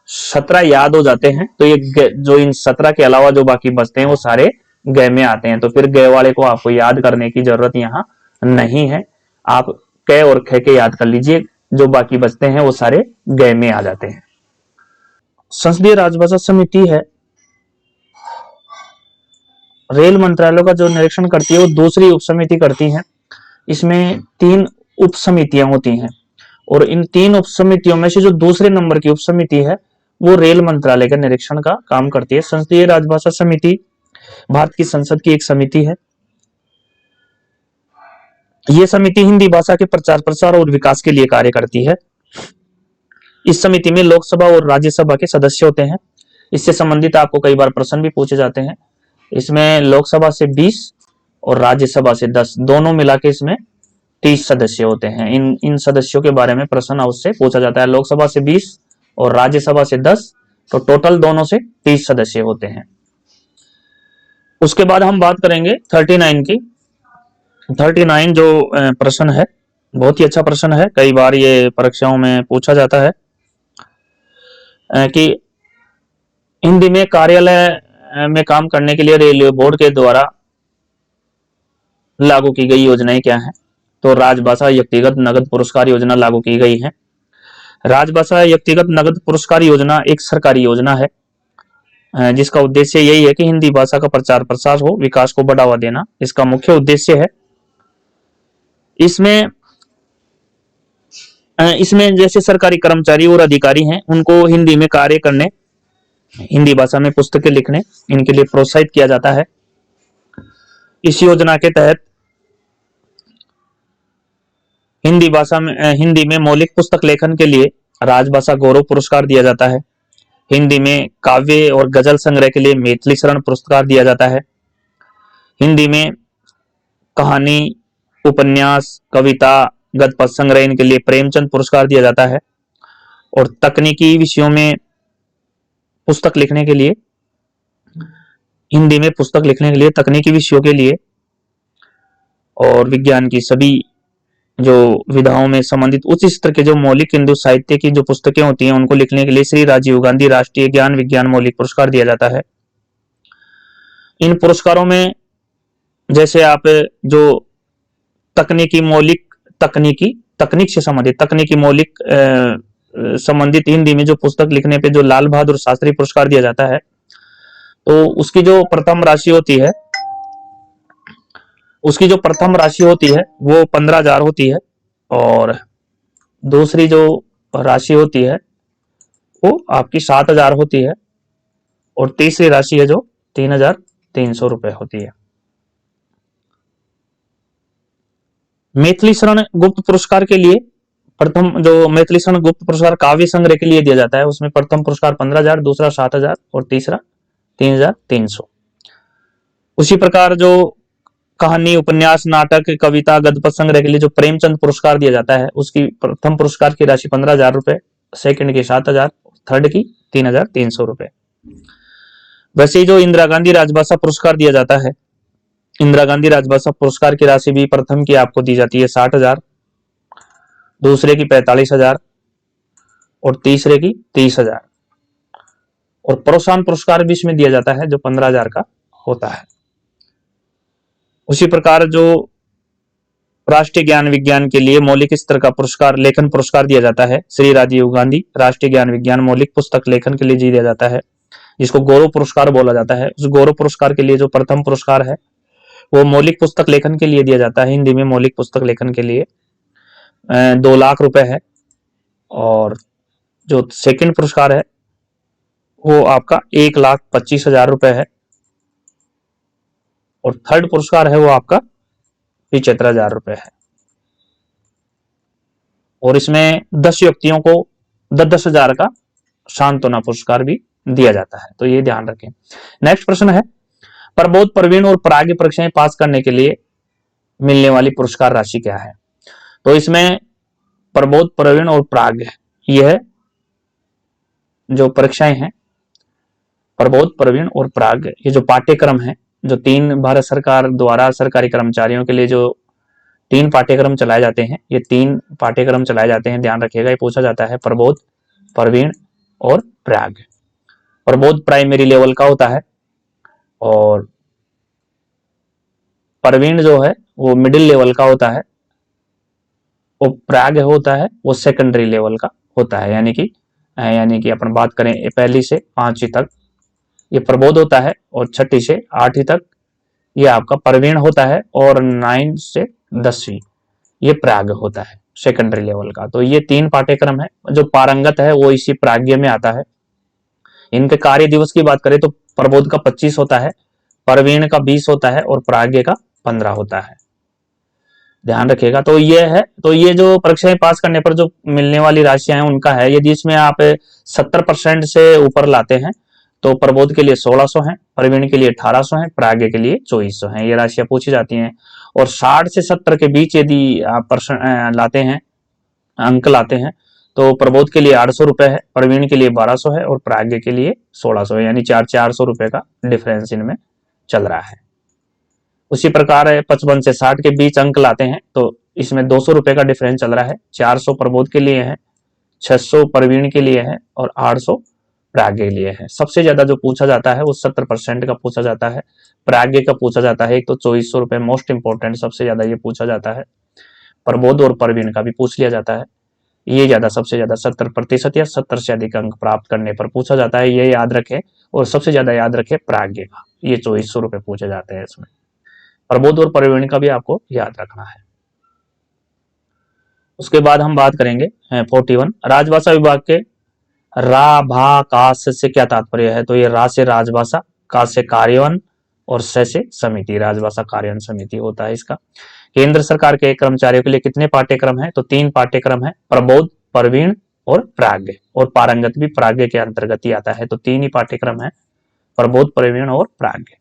17 याद हो जाते हैं, तो ये जो इन 17 के अलावा जो बाकी बचते हैं वो सारे गै में आते हैं। तो फिर गै वाले को आपको याद करने की जरूरत यहाँ नहीं है, आप कै और ख के याद कर लीजिए, जो बाकी बचते हैं वो सारे गै में आ जाते हैं। संसदीय राजभाषा समिति है, रेल मंत्रालय का जो निरीक्षण करती है वो दूसरी उप समिति करती है। इसमें 3 उप समितियां होती हैं, और इन 3 उप समितियों में से जो दूसरे नंबर की उप समिति है वो रेल मंत्रालय के निरीक्षण का काम करती है। संसदीय राजभाषा समिति भारत की संसद की एक समिति है। यह समिति हिंदी भाषा के प्रचार प्रसार और विकास के लिए कार्य करती है। इस समिति में लोकसभा और राज्यसभा के सदस्य होते हैं। इससे संबंधित आपको कई बार प्रश्न भी पूछे जाते हैं। इसमें लोकसभा से 20 और राज्यसभा से 10 दोनों मिला के इसमें 30 सदस्य होते हैं। इन सदस्यों के बारे में प्रश्न अवश्य पूछा जाता है। लोकसभा से 20 और राज्यसभा से 10, तो टोटल दोनों से 30 सदस्य होते हैं। उसके बाद हम बात करेंगे 39 की। 39 जो प्रश्न है बहुत ही अच्छा प्रश्न है, कई बार ये परीक्षाओं में पूछा जाता है कि हिंदी में कार्यालय में काम करने के लिए रेलवे बोर्ड के द्वारा लागू की गई योजनाएं क्या हैं? तो राजभाषा व्यक्तिगत नगद पुरस्कार योजना लागू की गई है। राजभाषा व्यक्तिगत नगद पुरस्कार योजना एक सरकारी योजना है जिसका उद्देश्य यही है कि हिंदी भाषा का प्रचार प्रसार हो, विकास को बढ़ावा देना इसका मुख्य उद्देश्य है। इसमें जैसे सरकारी कर्मचारी और अधिकारी हैं उनको हिंदी में कार्य करने, हिंदी भाषा में पुस्तकें लिखने, इनके लिए प्रोत्साहित किया जाता है। इस योजना के तहत हिंदी में मौलिक पुस्तक लेखन के लिए राजभाषा गौरव पुरस्कार दिया जाता है। हिंदी में काव्य और गजल संग्रह के लिए मैथिली शरण पुरस्कार दिया जाता है। हिंदी में कहानी, उपन्यास, कविता, गद्य पद्य संग्रह इनके लिए प्रेमचंद पुरस्कार दिया जाता है। और तकनीकी विषयों में पुस्तक लिखने के लिए, हिंदी में पुस्तक लिखने के लिए तकनीकी विषयों के लिए और विज्ञान की सभी जो विधाओं में संबंधित उच्च स्तर के जो मौलिक हिंदू साहित्य की जो पुस्तकें होती हैं उनको लिखने के लिए श्री राजीव गांधी राष्ट्रीय ज्ञान विज्ञान मौलिक पुरस्कार दिया जाता है। इन पुरस्कारों में जैसे आप जो तकनीक से संबंधित तकनीकी मौलिक संबंधित हिंदी में जो पुस्तक लिखने पे जो लाल बहादुर शास्त्री पुरस्कार दिया जाता है, तो उसकी जो प्रथम राशि होती है वो 15,000 होती है, और दूसरी जो राशि होती है वो आपकी 7,000 होती है और तीसरी राशि है जो 3,300 रुपए होती है। मैथिली शरण गुप्त पुरस्कार के लिए प्रथम जो मैथिली शरण गुप्त पुरस्कार काव्य संग्रह के लिए दिया जाता है, उसमें प्रथम पुरस्कार 15,000, दूसरा 7,000 और तीसरा 3,300। उसी प्रकार जो कहानी, उपन्यास, नाटक, कविता, गद्य संग्रह के लिए जो प्रेमचंद पुरस्कार दिया जाता है, उसकी प्रथम पुरस्कार की राशि 15,000 रुपए, सेकंड की 7,000, थर्ड की 3,300 रुपए। वैसे ही जो इंदिरा गांधी राजभाषा पुरस्कार दिया जाता है, इंदिरा गांधी राजभाषा पुरस्कार की राशि भी प्रथम की आपको दी जाती है 60,000, दूसरे की 45,000 और तीसरे की 30,000। और प्रोत्साहन पुरस्कार भी इसमें दिया जाता है जो 15,000 का होता है। उसी प्रकार जो राष्ट्रीय ज्ञान विज्ञान के लिए मौलिक स्तर का पुरस्कार, लेखन पुरस्कार दिया जाता है, श्री राजीव गांधी राष्ट्रीय ज्ञान विज्ञान मौलिक पुस्तक लेखन के लिए दिया जाता है, जिसको गौरव पुरस्कार बोला जाता है। उस गौरव पुरस्कार के लिए जो प्रथम पुरस्कार है वो मौलिक पुस्तक लेखन के लिए दिया जाता है, हिंदी में मौलिक पुस्तक लेखन के लिए 2 लाख रुपए है। और जो सेकंड पुरस्कार है वो आपका 1,25,000 रुपए है और थर्ड पुरस्कार है वो आपका 75,000 रुपए है। और इसमें 10 व्यक्तियों को 10,000 का सांत्वना पुरस्कार भी दिया जाता है, तो ये ध्यान रखें। नेक्स्ट प्रश्न है, प्रबोध, प्रवीण और प्राज्ञ परीक्षाएं पास करने के लिए मिलने वाली पुरस्कार राशि क्या है? तो इसमें प्रबोध, प्रवीण और प्राज्ञ, यह जो परीक्षाएं हैं, प्रबोध, प्रवीण और प्राज्ञ, ये जो पाठ्यक्रम है, जो 3 भारत सरकार द्वारा सरकारी कर्मचारियों के लिए जो 3 पाठ्यक्रम चलाए जाते हैं, ये 3 पाठ्यक्रम चलाए जाते हैं, ध्यान रखिएगा। ये पूछा जाता है प्रबोध, प्रवीण और प्राज्ञ। प्रबोध प्राइमरी लेवल का होता है और प्रवीण जो है वो मिडिल लेवल का होता है और प्राज्ञ होता है वो सेकेंडरी लेवल का होता है। यानी कि अपन बात करें पहली से 5वीं तक ये प्रबोध होता है और 6ठी से 8वीं तक ये आपका प्रवीण होता है और 9 से 10वीं ये प्राज्ञ होता है सेकेंडरी लेवल का। तो ये 3 पाठ्यक्रम है। जो पारंगत है वो इसी प्राज्ञ में आता है। इनके कार्य दिवस की बात करें तो प्रबोध का 25 होता है, प्रवीण का 20 होता है और प्राज्ञ का 15 होता है, ध्यान रखिएगा। तो ये है, तो ये जो परीक्षाएं पास करने पर जो मिलने वाली राशियां हैं उनका है, यदि इसमें आप 70% से ऊपर लाते हैं तो प्रबोध के लिए 1600 है, प्रवीण के लिए 1800 है, प्राज्ञ के लिए 2400 है, ये राशियां पूछी जाती हैं। और 60 से 70 के बीच यदि आप लाते हैं, अंक लाते हैं, तो प्रबोध के लिए 800 रुपए है, प्रवीण के लिए 1200 है और प्राज्ञ के लिए 1600 है, यानी 400 रुपए का डिफरेंस इनमें चल रहा है। उसी प्रकार 55 से 60 के बीच अंक लाते हैं तो इसमें 200 रुपए का डिफरेंस चल रहा है। 400 प्रबोध के लिए है, 600 प्रवीण के लिए है और 800 प्राज्ञ के लिए है। सबसे ज्यादा जो पूछा जाता है वो 70% का पूछा जाता है, प्राज्ञ का पूछा जाता है। एक तो 2400 रुपए मोस्ट इंपोर्टेंट सबसे ज्यादा ये पूछा जाता है, प्रबोध और प्रवीण का भी पूछ लिया जाता है। ये ज्यादा सबसे ज्यादा 70% या 70 से अधिक अंक प्राप्त करने पर पूछा जाता है, ये याद रखें। और सबसे ज्यादा याद रखें प्राज्ञ का, ये 2400 रुपए पूछे जाते हैं इसमें। प्रबोध और प्रवीण का भी आपको याद रखना है। उसके बाद हम बात करेंगे 41 राजभाषा विभाग के रा भा काश से क्या तात्पर्य है? तो ये रा से राजभाषा, का से कार्यान्वयन और से समिति, राजभाषा कार्यान्वयन समिति होता है इसका। केंद्र सरकार के कर्मचारियों के लिए कितने पाठ्यक्रम है? तो 3 पाठ्यक्रम है, प्रबोध, प्रवीण और प्राज्ञ, और पारंगत भी प्राज्ञ के अंतर्गत ही आता है। तो 3 ही पाठ्यक्रम है, प्रबोध, प्रवीण और प्राज्ञ।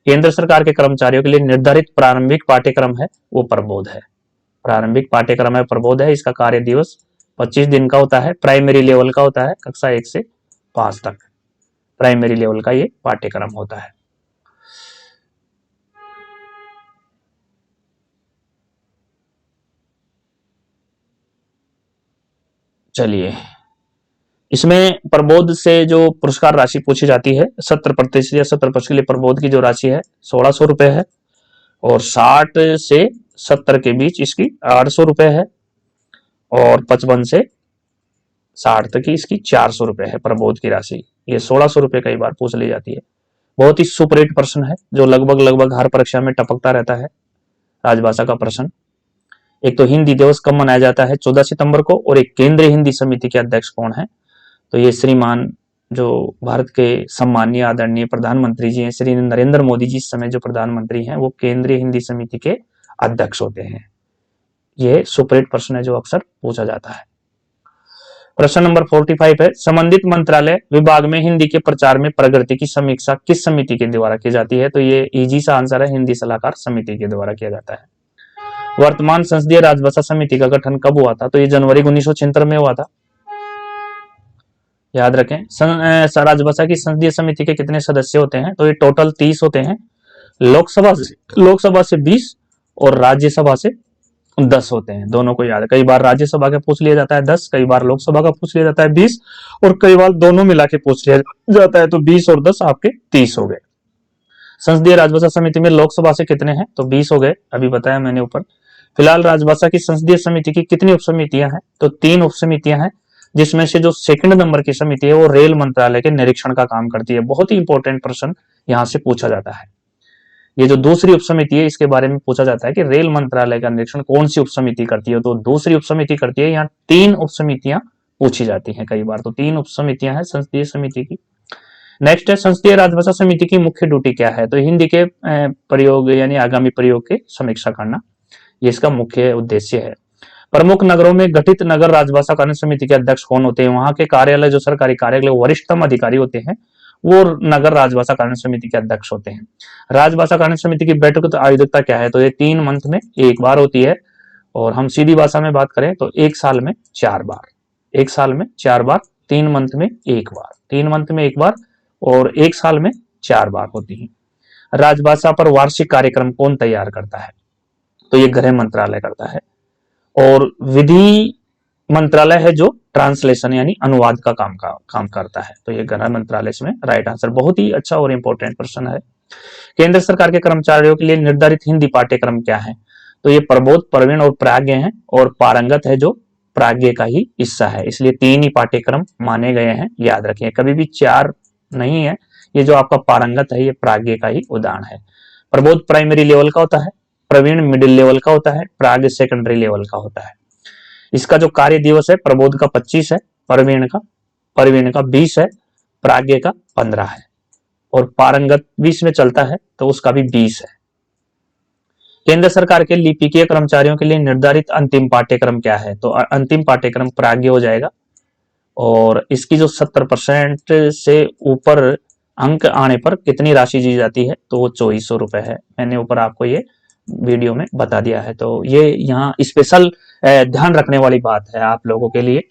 केंद्र सरकार के कर्मचारियों के लिए निर्धारित प्रारंभिक पाठ्यक्रम है वो प्रबोध है, प्रारंभिक पाठ्यक्रम है प्रबोध है। इसका कार्य दिवस 25 दिन का होता है, प्राइमरी लेवल का होता है, कक्षा 1 से 5 तक प्राइमरी लेवल का ये पाठ्यक्रम होता है। चलिए, इसमें प्रबोध से जो पुरस्कार राशि पूछी जाती है 70% या 70% के लिए प्रबोध की जो राशि है 1600 रुपए है और 60 से 70 के बीच इसकी 800 रुपए है और 55 से 60 तक की इसकी 400 रुपए है प्रबोध की राशि। ये 1600 रुपए कई बार पूछ ली जाती है। बहुत ही सुपरहिट प्रश्न है जो लगभग हर परीक्षा में टपकता रहता है, राजभाषा का प्रश्न। एक तो हिंदी दिवस कब मनाया जाता है? 14 सितंबर को। और एक केंद्रीय हिंदी समिति के अध्यक्ष कौन है? तो ये श्रीमान जो भारत के सम्मानीय आदरणीय प्रधानमंत्री जी हैं, श्री नरेंद्र मोदी जी इस समय जो प्रधानमंत्री हैं, वो केंद्रीय हिंदी समिति के अध्यक्ष होते हैं। यह सुपरहिट प्रश्न है जो अक्सर पूछा जाता है। प्रश्न नंबर 45 है, संबंधित मंत्रालय विभाग में हिंदी के प्रचार में प्रगति की समीक्षा किस समिति के द्वारा की जाती है? तो ये इजी सा आंसर है, हिंदी सलाहकार समिति के द्वारा किया जाता है। वर्तमान संसदीय राजभाषा समिति का गठन कब हुआ था? तो ये जनवरी 1976 में हुआ था, याद रखें। राजभाषा की संसदीय समिति के कितने सदस्य होते हैं? तो ये टोटल 30 होते हैं। लोकसभा से 20 और राज्यसभा से 10 होते हैं, दोनों को याद है। कई बार राज्यसभा का पूछ लिया जाता है 10, कई बार लोकसभा का पूछ लिया जाता है 20 और कई बार दोनों मिला के पूछ लिया जाता है। तो 20 और 10 आपके 30 हो गए। संसदीय राजभाषा समिति में लोकसभा से कितने हैं? तो 20 हो गए, अभी बताया मैंने ऊपर। फिलहाल राजभाषा की संसदीय समिति की कितनी उप समितियां हैं? तो 3 उप समितियां हैं, जिसमें से जो सेकंड नंबर की समिति है वो रेल मंत्रालय के निरीक्षण का काम करती है। बहुत ही इंपॉर्टेंट प्रश्न यहां से पूछा जाता है। ये जो दूसरी उप समिति है इसके बारे में पूछा जाता है कि रेल मंत्रालय का निरीक्षण कौन सी उप समिति करती है? तो दूसरी उप समिति करती है। यहाँ 3 उप समितियां पूछी जाती हैं कई बार, तो 3 उप समितियां हैं संसदीय समिति की। नेक्स्ट है, संसदीय राजभाषा समिति की मुख्य ड्यूटी क्या है? तो हिंदी के प्रयोग यानी आगामी प्रयोग की समीक्षा करना, ये इसका मुख्य उद्देश्य है। प्रमुख नगरों में गठित नगर राजभाषा कार्य समिति के अध्यक्ष कौन होते हैं? वहां के कार्यालय, जो सरकारी कार्यालय वरिष्ठतम अधिकारी होते हैं, वो नगर राजभाषा कार्य समिति के अध्यक्ष होते हैं। राजभाषा कार्य समिति की बैठक तो आयोजकता क्या है? तो ये 3 मंथ में एक बार होती है, और हम सीधी भाषा में बात करें तो 1 साल में 4 बार, 1 साल में 4 बार, 3 मंथ में 1 बार, 3 मंथ में 1 बार और 1 साल में 4 बार होती है। राजभाषा पर वार्षिक कार्यक्रम कौन तैयार करता है? तो ये गृह मंत्रालय करता है। और विधि मंत्रालय है जो ट्रांसलेशन यानी अनुवाद का काम करता है। तो ये गृह मंत्रालय इसमें राइट आंसर। बहुत ही अच्छा और इंपॉर्टेंट प्रश्न है। केंद्र सरकार के कर्मचारियों के लिए निर्धारित हिंदी पाठ्यक्रम क्या है? तो ये प्रबोध, प्रवीण और प्राज्ञ है, और पारंगत है जो प्राज्ञ का ही हिस्सा है, इसलिए 3 ही पाठ्यक्रम माने गए हैं, याद रखिए। कभी भी 4 नहीं है। ये जो आपका पारंगत है ये प्राज्ञ का ही उदाहरण है। प्रबोध प्राइमरी लेवल का होता है, प्रवीण मिडिल लेवल का होता है, प्राज्ञ सेकेंडरी लेवल का होता है। इसका जो कार्य दिवस है प्रबोध का 25 है, प्रवीण का 20 है, प्राज्ञ का 15 है, और पारंगत 20 में चलता है तो उसका भी 20 है। केंद्र सरकार के लिपिकीय कर्मचारियों के लिए निर्धारित अंतिम पाठ्यक्रम क्या है? तो अंतिम पाठ्यक्रम प्राज्ञ हो जाएगा, और इसकी जो 70% से ऊपर अंक आने पर कितनी राशि दी जाती है? तो वो 2400 रुपए है। मैंने ऊपर आपको ये वीडियो में बता दिया है। तो ये यहाँ स्पेशल ध्यान रखने वाली बात है आप लोगों के लिए,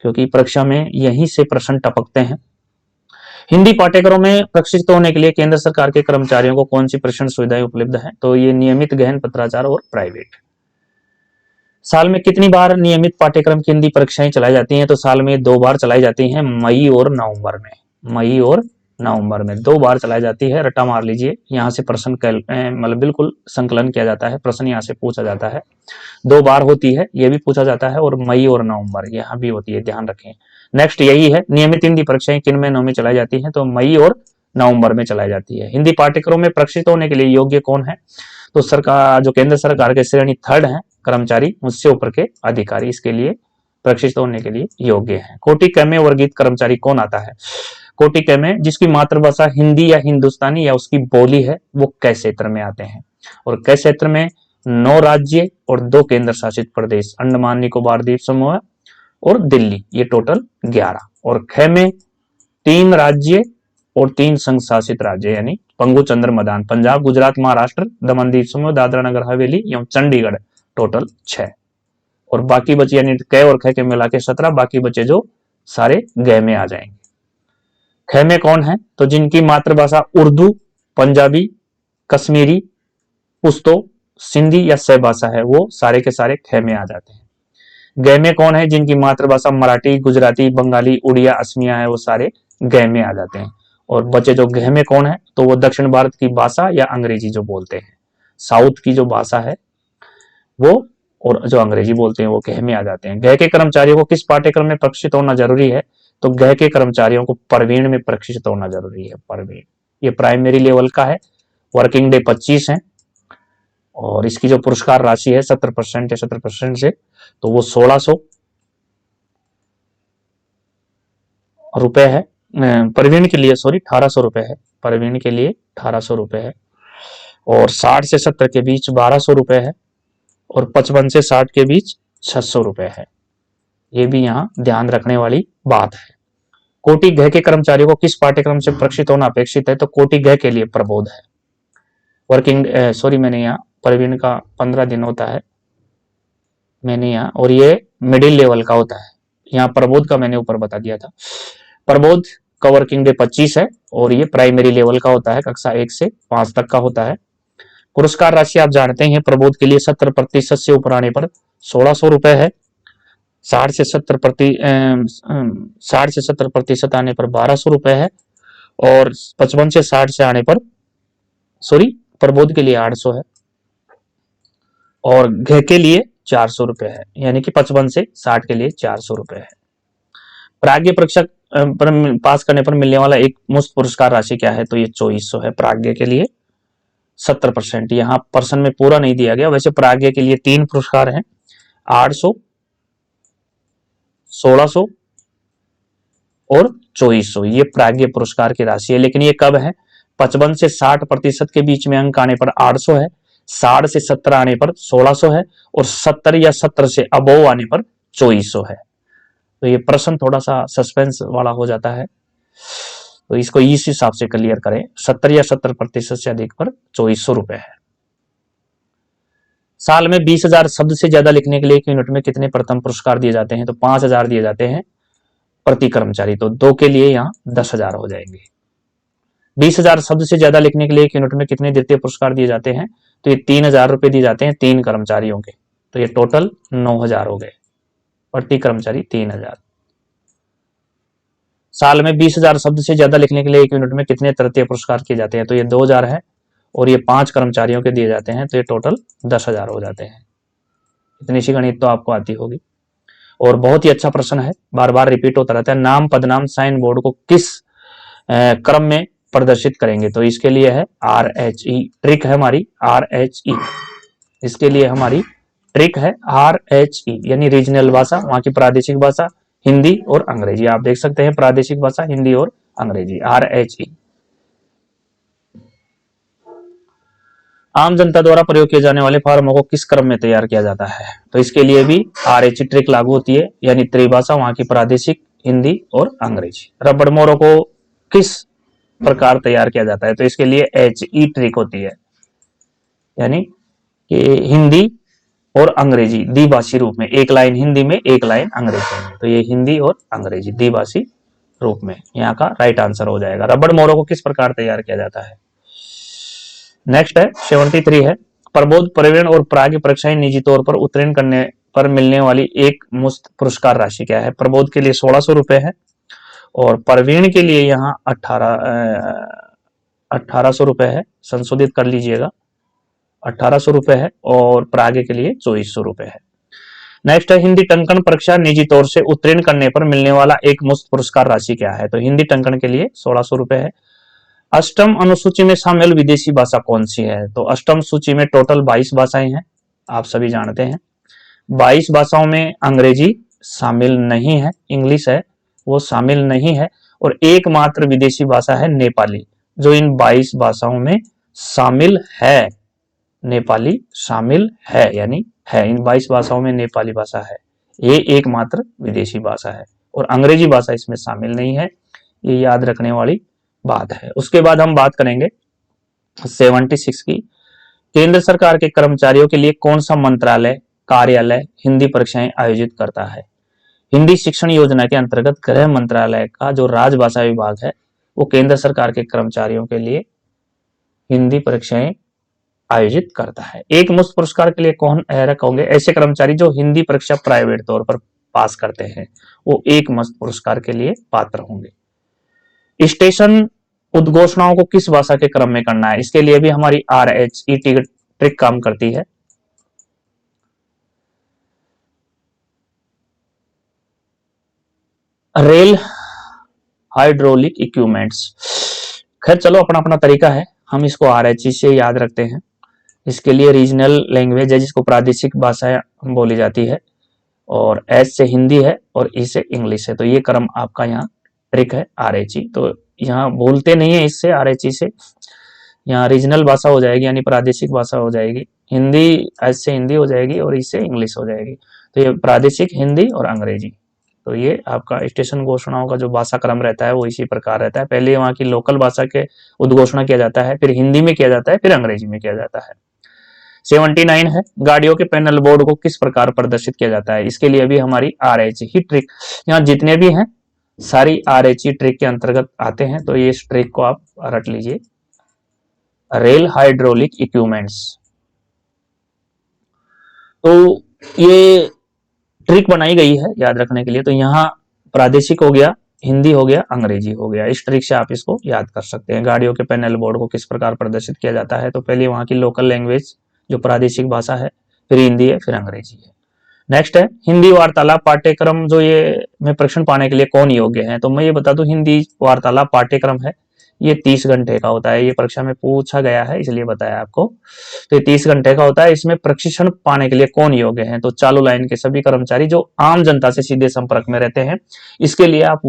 क्योंकि परीक्षा में यहीं से प्रश्न टपकते हैं। हिंदी पाठ्यक्रमों में प्रशिक्षित होने के लिए केंद्र सरकार के कर्मचारियों को कौन सी प्रशिक्षण सुविधाएं उपलब्ध है? तो ये नियमित, गहन, पत्राचार और प्राइवेट। साल में कितनी बार नियमित पाठ्यक्रम की हिंदी परीक्षाएं चलाई जाती हैं? तो साल में 2 बार चलाई जाती हैं, मई और नवंबर में। मई और नवंबर में 2 बार चलाई जाती है। रट्टा मार लीजिए, यहाँ से प्रश्न मतलब बिल्कुल संकलन किया जाता है, प्रश्न यहाँ से पूछा जाता है। 2 बार होती है, ये भी पूछा जाता है, और मई और नवंबर यहाँ भी होती है, ध्यान रखें। नेक्स्ट यही है, नियमित हिंदी परीक्षाएं किन महीनों में चलाई जाती है? तो मई और नवंबर में चलाई जाती है। हिंदी पाठ्यक्रम में प्रशिक्षित होने के लिए योग्य कौन है? तो सरकार, जो केंद्र सरकार के श्रेणी 3rd है कर्मचारी, मुझसे ऊपर के अधिकारी इसके लिए प्रशिक्षित होने के लिए योग्य है। कोटि क में वर्गीकृत कर्मचारी कौन आता है? कोटि क में जिसकी मातृभाषा हिंदी या हिंदुस्तानी या उसकी बोली है वो क क्षेत्र में आते हैं, और क क्षेत्र में 9 राज्य और 2 केंद्र शासित प्रदेश, अंडमान निकोबार द्वीप समूह और दिल्ली, ये टोटल 11। और ख में 3 राज्य और 3 संघ शासित राज्य यानी पंगु, चंद्र, मदान, पंजाब, गुजरात, महाराष्ट्र, दमन द्वीप समूह, दादरा नगर हवेली एवं चंडीगढ़, टोटल 6। और बाकी बचे यानी क और ख के मिला के 17, बाकी बचे जो सारे ग में आ जाएंगे। ख में कौन है? तो जिनकी मातृभाषा उर्दू, पंजाबी, कश्मीरी, पुश्तो, सिंधी या सह भाषा है, वो सारे के सारे ख में आ जाते हैं। ग में कौन है? जिनकी मातृभाषा मराठी, गुजराती, बंगाली, उड़िया, असमिया है, वो सारे ग में आ जाते हैं। और बचे जो घ में कौन है? तो वो दक्षिण भारत की भाषा या अंग्रेजी जो बोलते हैं, साउथ की जो भाषा है वो, और जो अंग्रेजी बोलते हैं वो घ में आ जाते हैं। घ के कर्मचारियों को किस पाठ्यक्रम में प्रशिक्षित होना जरूरी है? तो घ के कर्मचारियों को प्रवीण में प्रशिक्षित होना जरूरी है। प्रवीण, ये प्राइमरी लेवल का है, वर्किंग डे 25 है, और इसकी जो पुरस्कार राशि है 70% या 70% से, तो वो 1600 रुपए है। प्रवीण के लिए सॉरी 1800 रुपए है, प्रवीण के लिए 1800 रुपए है। और 60 से 70 के बीच 1200 रुपए है, और 55 से 60 के बीच 600 रुपए है। ये भी यहाँ ध्यान रखने वाली बात है। कोटि घ के कर्मचारियों को किस पाठ्यक्रम से प्रशिक्षित होना अपेक्षित है? तो कोटि घ के लिए प्रबोध है। वर्किंग सॉरी मैंने यहाँ प्रवीण का 15 दिन होता है मैंने यहाँ, और ये मिडिल लेवल का होता है। यहाँ प्रबोध का मैंने ऊपर बता दिया था। प्रबोध का वर्किंग डे 25 है, और ये प्राइमरी लेवल का होता है, कक्षा 1 से 5 तक का होता है। पुरस्कार राशि आप जानते हैं प्रबोध के लिए 70% से ऊपर आने पर 1600 रुपए है। 60 से 70% आने पर 1200 रुपए है, और 55 से 60 से आने पर प्रबोध के लिए 800 है, और घ के लिए 400 रुपए है, यानी कि 55 से 60 के लिए 400 रुपए है। प्राज्ञ परीक्षा पर पास करने पर मिलने वाला एक मुफ्त पुरस्कार राशि क्या है? तो ये 2400 है प्राज्ञ के लिए 70%। यहाँ पर्सन में पूरा नहीं दिया गया। वैसे प्राज्ञ के लिए 3 पुरस्कार हैं, 800, 1600 और 2400। ये प्राज्ञ पुरस्कार की राशि है। लेकिन ये कब है? 55 से 60% के बीच में अंक आने पर 800 है, 60 से 70 आने पर 1600 है, और 70 या 70 से अबोव आने पर 2400 है। तो ये प्रश्न थोड़ा सा सस्पेंस वाला हो जाता है, तो इसको इस हिसाब से क्लियर करें। 70 या 70% से अधिक पर 2400 रुपए है। साल में 20,000 शब्द से ज्यादा लिखने के लिए एक यूनिट में कितने प्रथम पुरस्कार दिए जाते हैं? तो 5000 दिए जाते हैं प्रति कर्मचारी। तो 2 के लिए यहाँ 10,000 हो जाएंगे। 20,000 शब्द से ज्यादा लिखने के लिए एक यूनिट में कितने द्वितीय पुरस्कार दिए जाते हैं? तो ये 3000 रुपए दिए जाते हैं 3 कर्मचारियों के। तो ये टोटल 9000 हो गए, प्रति कर्मचारी 3000। साल में 20,000 शब्द से ज्यादा लिखने के लिए एक यूनिट में कितने तृतीय पुरस्कार किए जाते हैं? तो ये 2000 है, और ये 5 कर्मचारियों के दिए जाते हैं, तो ये टोटल 10,000 हो जाते हैं। इतनी सी गणित तो आपको आती होगी। और बहुत ही अच्छा प्रश्न है, बार बार रिपीट होता रहता है। नाम पदनाम साइन बोर्ड को किस क्रम में प्रदर्शित करेंगे? तो इसके लिए है RHE, ट्रिक है हमारी RHE। इसके लिए हमारी ट्रिक है RHE, यानी रीजनल भाषा, वहां की प्रादेशिक भाषा हिंदी और अंग्रेजी। आप देख सकते हैं प्रादेशिक भाषा हिंदी और अंग्रेजी, RHE। आम जनता द्वारा प्रयोग किए जाने वाले फार्मों को किस क्रम में तैयार किया जाता है? तो इसके लिए भी RHE ट्रिक लागू होती है, यानी त्रिभाषा, वहां की प्रादेशिक हिंदी और अंग्रेजी। रबड़ मोरों को किस प्रकार तैयार किया जाता है? तो इसके लिए HE ट्रिक होती है, यानी कि हिंदी और अंग्रेजी द्विभाषी रूप में, एक लाइन हिंदी में एक लाइन अंग्रेजी में। तो ये हिंदी और अंग्रेजी द्विभाषी रूप में यहाँ का राइट आंसर हो जाएगा। रबड़ मोरों को किस प्रकार तैयार किया जाता है? नेक्स्ट है 73 है, प्रबोध, प्रवीण और प्राज्ञ परीक्षाएं निजी तौर पर उत्तीर्ण करने पर मिलने वाली एक मुफ्त पुरस्कार राशि क्या है? प्रबोध के लिए 1600 रुपए है, और प्रवीण के लिए यहाँ 1800 रुपए है, संशोधित कर लीजिएगा, 1800 रुपए है, और प्राज्ञ के लिए 2400 रुपए है। नेक्स्ट है हिंदी टंकण परीक्षा निजी तौर से उत्तीर्ण करने पर मिलने वाला एक मुफ्त पुरस्कार राशि क्या है? तो हिंदी टंकण के लिए 1600 रुपए है। अष्टम अनुसूची में शामिल विदेशी भाषा कौन सी है? तो अष्टम सूची में टोटल 22 भाषाएं हैं, आप सभी जानते हैं। 22 भाषाओं में अंग्रेजी शामिल नहीं है, इंग्लिश है वो शामिल नहीं है, और एकमात्र विदेशी भाषा है नेपाली, जो इन 22 भाषाओं में शामिल है। नेपाली शामिल है, यानी है, इन 22 भाषाओं में नेपाली भाषा है, ये एकमात्र विदेशी भाषा है, और अंग्रेजी भाषा इसमें शामिल नहीं है। ये याद रखने वाली बात है। उसके बाद हम बात करेंगे 76 की। केंद्र सरकार के कर्मचारियों के लिए कौन सा मंत्रालय कार्यालय हिंदी परीक्षाएं आयोजित करता है? हिंदी शिक्षण योजना के अंतर्गत गृह मंत्रालय का जो राजभाषा विभाग है वो केंद्र सरकार के कर्मचारियों के लिए हिंदी परीक्षाएं आयोजित करता है। एक मुफ्त पुरस्कार के लिए कौन अर्हक होंगे? ऐसे कर्मचारी जो हिंदी परीक्षा प्राइवेट तौर पर पास करते हैं, वो एक मुफ्त पुरस्कार के लिए पात्र होंगे। स्टेशन उद्घोषणाओं को किस भाषा के क्रम में करना है? इसके लिए भी हमारी RHE ट्रिक काम करती है। रेल हाइड्रोलिक इक्विपमेंट्स, खैर चलो अपना अपना तरीका है, हम इसको RHE से याद रखते हैं। इसके लिए रीजनल लैंग्वेज है, जिसको प्रादेशिक भाषा बोली जाती है, और H से हिंदी है और E से इंग्लिश है। तो ये क्रम आपका यहाँ ट्रिक है RHE। तो यहाँ बोलते नहीं है इससे, RHE से यहाँ रीजनल भाषा हो जाएगी, यानी प्रादेशिक भाषा हो जाएगी। हिंदी ऐसे हिंदी हो जाएगी और इससे इंग्लिश हो जाएगी। तो ये प्रादेशिक हिंदी और अंग्रेजी। तो ये आपका स्टेशन घोषणाओं का जो भाषा क्रम रहता है वो इसी प्रकार रहता है। पहले वहाँ की लोकल भाषा के उद्घोषणा किया जाता है, फिर हिंदी में किया जाता है, फिर अंग्रेजी में किया जाता है। 79 है, गाड़ियों के पैनल बोर्ड को किस प्रकार प्रदर्शित किया जाता है। इसके लिए भी हमारी RHE ट्रिक, यहाँ जितने भी हैं सारी RHE ट्रिक के अंतर्गत आते हैं। तो ये इस ट्रिक को आप रट लीजिए, रेल हाइड्रोलिक इक्विपमेंट्स। तो ये ट्रिक बनाई गई है याद रखने के लिए। तो यहाँ प्रादेशिक हो गया, हिंदी हो गया, अंग्रेजी हो गया। इस ट्रिक से आप इसको याद कर सकते हैं। गाड़ियों के पैनल बोर्ड को किस प्रकार प्रदर्शित किया जाता है, तो पहले वहां की लोकल लैंग्वेज जो प्रादेशिक भाषा है, फिर हिंदी है, फिर अंग्रेजी है। नेक्स्ट है हिंदी वार्तालाप पाठ्यक्रम, जो ये में प्रश्न पाने के लिए कौन योग्य है। तो मैं ये बता दूं, हिंदी वार्तालाप पाठ्यक्रम है, ये 30 घंटे का होता है। ये परीक्षा में पूछा गया है इसलिए बताया आपको। तो ये 30 घंटे का होता है। इसमें प्रशिक्षण पाने के लिए कौन योग्य है, तो चालू लाइन के सभी कर्मचारी जो आम जनता से सीधे संपर्क में रहते हैं। इसके लिए आप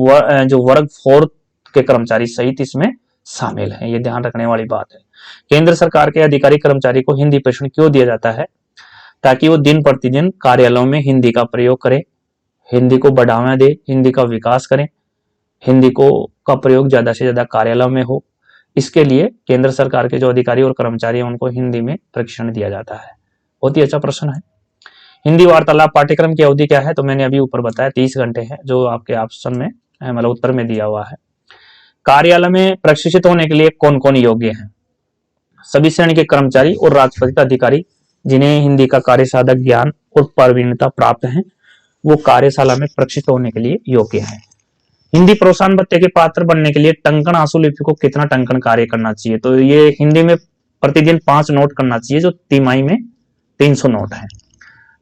जो वर्ग 4 के कर्मचारी सहित इसमें शामिल हैं, ये ध्यान रखने वाली बात है। केंद्र सरकार के अधिकारी कर्मचारी को हिंदी प्रशिक्षण क्यों दिया जाता है, ताकि वो दिन प्रतिदिन कार्यालयों में हिंदी का प्रयोग करें, हिंदी को बढ़ावा दे, हिंदी का विकास करें, हिंदी को का प्रयोग ज्यादा से ज्यादा कार्यालयों में हो। इसके लिए केंद्र सरकार के जो अधिकारी और कर्मचारी हैं उनको हिंदी में प्रशिक्षण दिया जाता है। बहुत ही अच्छा प्रश्न है। हिंदी वार्तालाप पाठ्यक्रम की अवधि क्या है, तो मैंने अभी ऊपर बताया 30 घंटे है, जो आपके ऑप्शन में मतलब उत्तर में दिया हुआ है। कार्यालय में प्रशिक्षित होने के लिए कौन कौन योग्य है, सभी श्रेणी के कर्मचारी और राजपत्रित अधिकारी जिन्हें हिंदी का कार्य साधक ज्ञान और प्रवीणता प्राप्त है, वो कार्यशाला में प्रशिक्षित होने के लिए योग्य है। हिंदी प्रोत्साहन भत्ते के पात्र बनने के लिए टंकन आंसू लिपि को कितना टंकन कार्य करना चाहिए, तो ये हिंदी में प्रतिदिन 5 नोट करना चाहिए, जो तिमाही में 300 नोट है।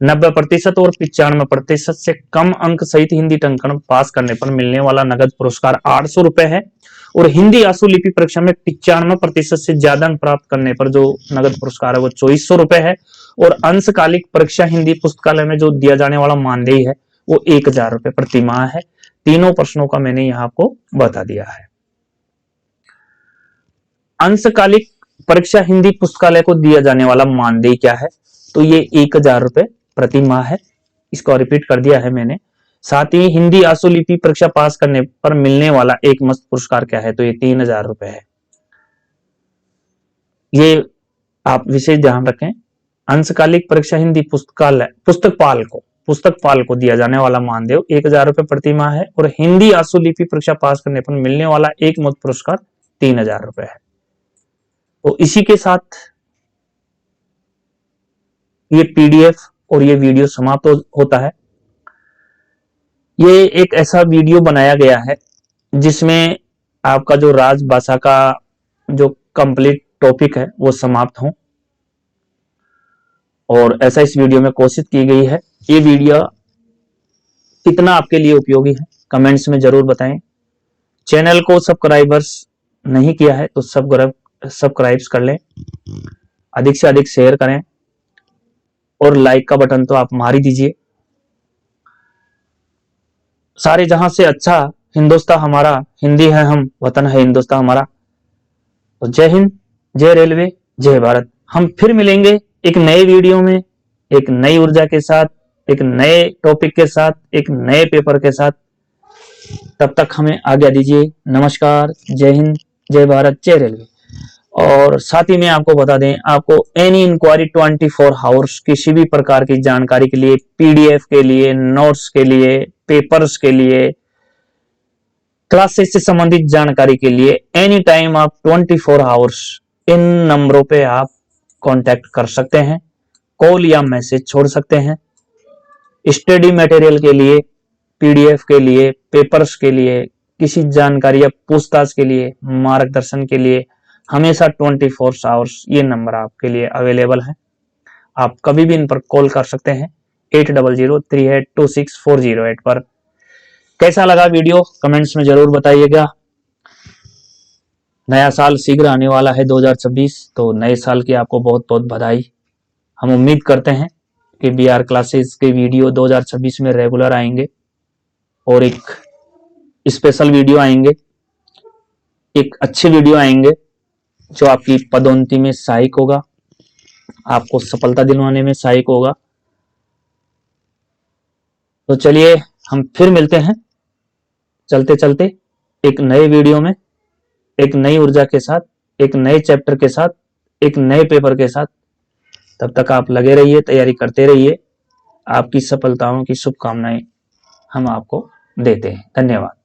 90% और 95% से कम अंक सहित हिंदी टंकन पास करने पर मिलने वाला नगद पुरस्कार 800 रुपए है। और हिंदी आंसू लिपि परीक्षा में 95% से ज्यादा अंक प्राप्त करने पर जो नगद पुरस्कार है वो 2400 रुपए है। और अंशकालिक परीक्षा हिंदी पुस्तकालय में जो दिया जाने वाला मानदेय है वो 1000 रुपए प्रति माह है। तीनों प्रश्नों का मैंने यहाँ आपको बता दिया है। अंशकालिक परीक्षा हिंदी पुस्तकालय को दिया जाने वाला मानदेय क्या है, तो ये 1000 रुपए प्रति माह है। इसको रिपीट कर दिया है मैंने। साथ ही हिंदी आंसू लिपि परीक्षा पास करने पर मिलने वाला एक मस्त पुरस्कार क्या है, तो ये 3000 रुपए है। ये आप विशेष ध्यान रखें। अंशकालिक परीक्षा हिंदी पुस्तकपाल को दिया जाने वाला मानदेय 1000 रुपए प्रति माह है। और हिंदी आंसू लिपि परीक्षा पास करने पर मिलने वाला एक मुक्त पुरस्कार 3000 रुपए है। तो इसी के साथ ये PDF और ये वीडियो समाप्त होता है। ये एक ऐसा वीडियो बनाया गया है जिसमें आपका जो राजभाषा का जो कंप्लीट टॉपिक है वो समाप्त हो, और ऐसा इस वीडियो में कोशिश की गई है। ये वीडियो कितना आपके लिए उपयोगी है कमेंट्स में जरूर बताएं। चैनल को सब्सक्राइबर्स नहीं किया है तो सब्सक्राइब्स कर लें, अधिक से अधिक शेयर करें, और लाइक का बटन तो आप मार ही दीजिए। सारे जहां से अच्छा हिंदुस्तान हमारा, हिंदी है हम, वतन है हिंदुस्तान हमारा। तो जय हिंद, जय रेलवे, जय भारत। हम फिर मिलेंगे एक नए वीडियो में, एक नई ऊर्जा के साथ, एक नए टॉपिक के साथ, एक नए पेपर के साथ। तब तक हमें आज्ञा दीजिए। नमस्कार, जय हिंद, जय भारत, जय रेलवे। और साथ ही में आपको बता दें, आपको एनी इंक्वायरी 24 आवर्स किसी भी प्रकार की जानकारी के लिए, PDF के लिए, नोट्स के लिए, पेपर्स के लिए, क्लासेस से संबंधित जानकारी के लिए एनी टाइम आप 24 आवर्स इन नंबरों पे आप कांटेक्ट कर सकते हैं, कॉल या मैसेज छोड़ सकते हैं। स्टडी मटेरियल के लिए, PDF के लिए, पेपर्स के लिए, किसी जानकारी या पूछताछ के लिए, मार्गदर्शन के लिए हमेशा 24 आवर्स ये नंबर आपके लिए अवेलेबल है। आप कभी भी इन पर कॉल कर सकते हैं 8003826408 पर। कैसा लगा वीडियो कमेंट्स में जरूर बताइएगा। नया साल शीघ्र आने वाला है 2026, तो नए साल की आपको बहुत बहुत बधाई। हम उम्मीद करते हैं कि BR क्लासेस के वीडियो 2026 में रेगुलर आएंगे और एक स्पेशल वीडियो आएंगे, एक अच्छे वीडियो आएंगे जो आपकी पदोन्नति में सहायक होगा, आपको सफलता दिलवाने में सहायक होगा। तो चलिए हम फिर मिलते हैं चलते चलते एक नए वीडियो में, एक नई ऊर्जा के साथ, एक नए चैप्टर के साथ, एक नए पेपर के साथ। तब तक आप लगे रहिए, तैयारी करते रहिए। आपकी सफलताओं की शुभकामनाएं हम आपको देते हैं। धन्यवाद।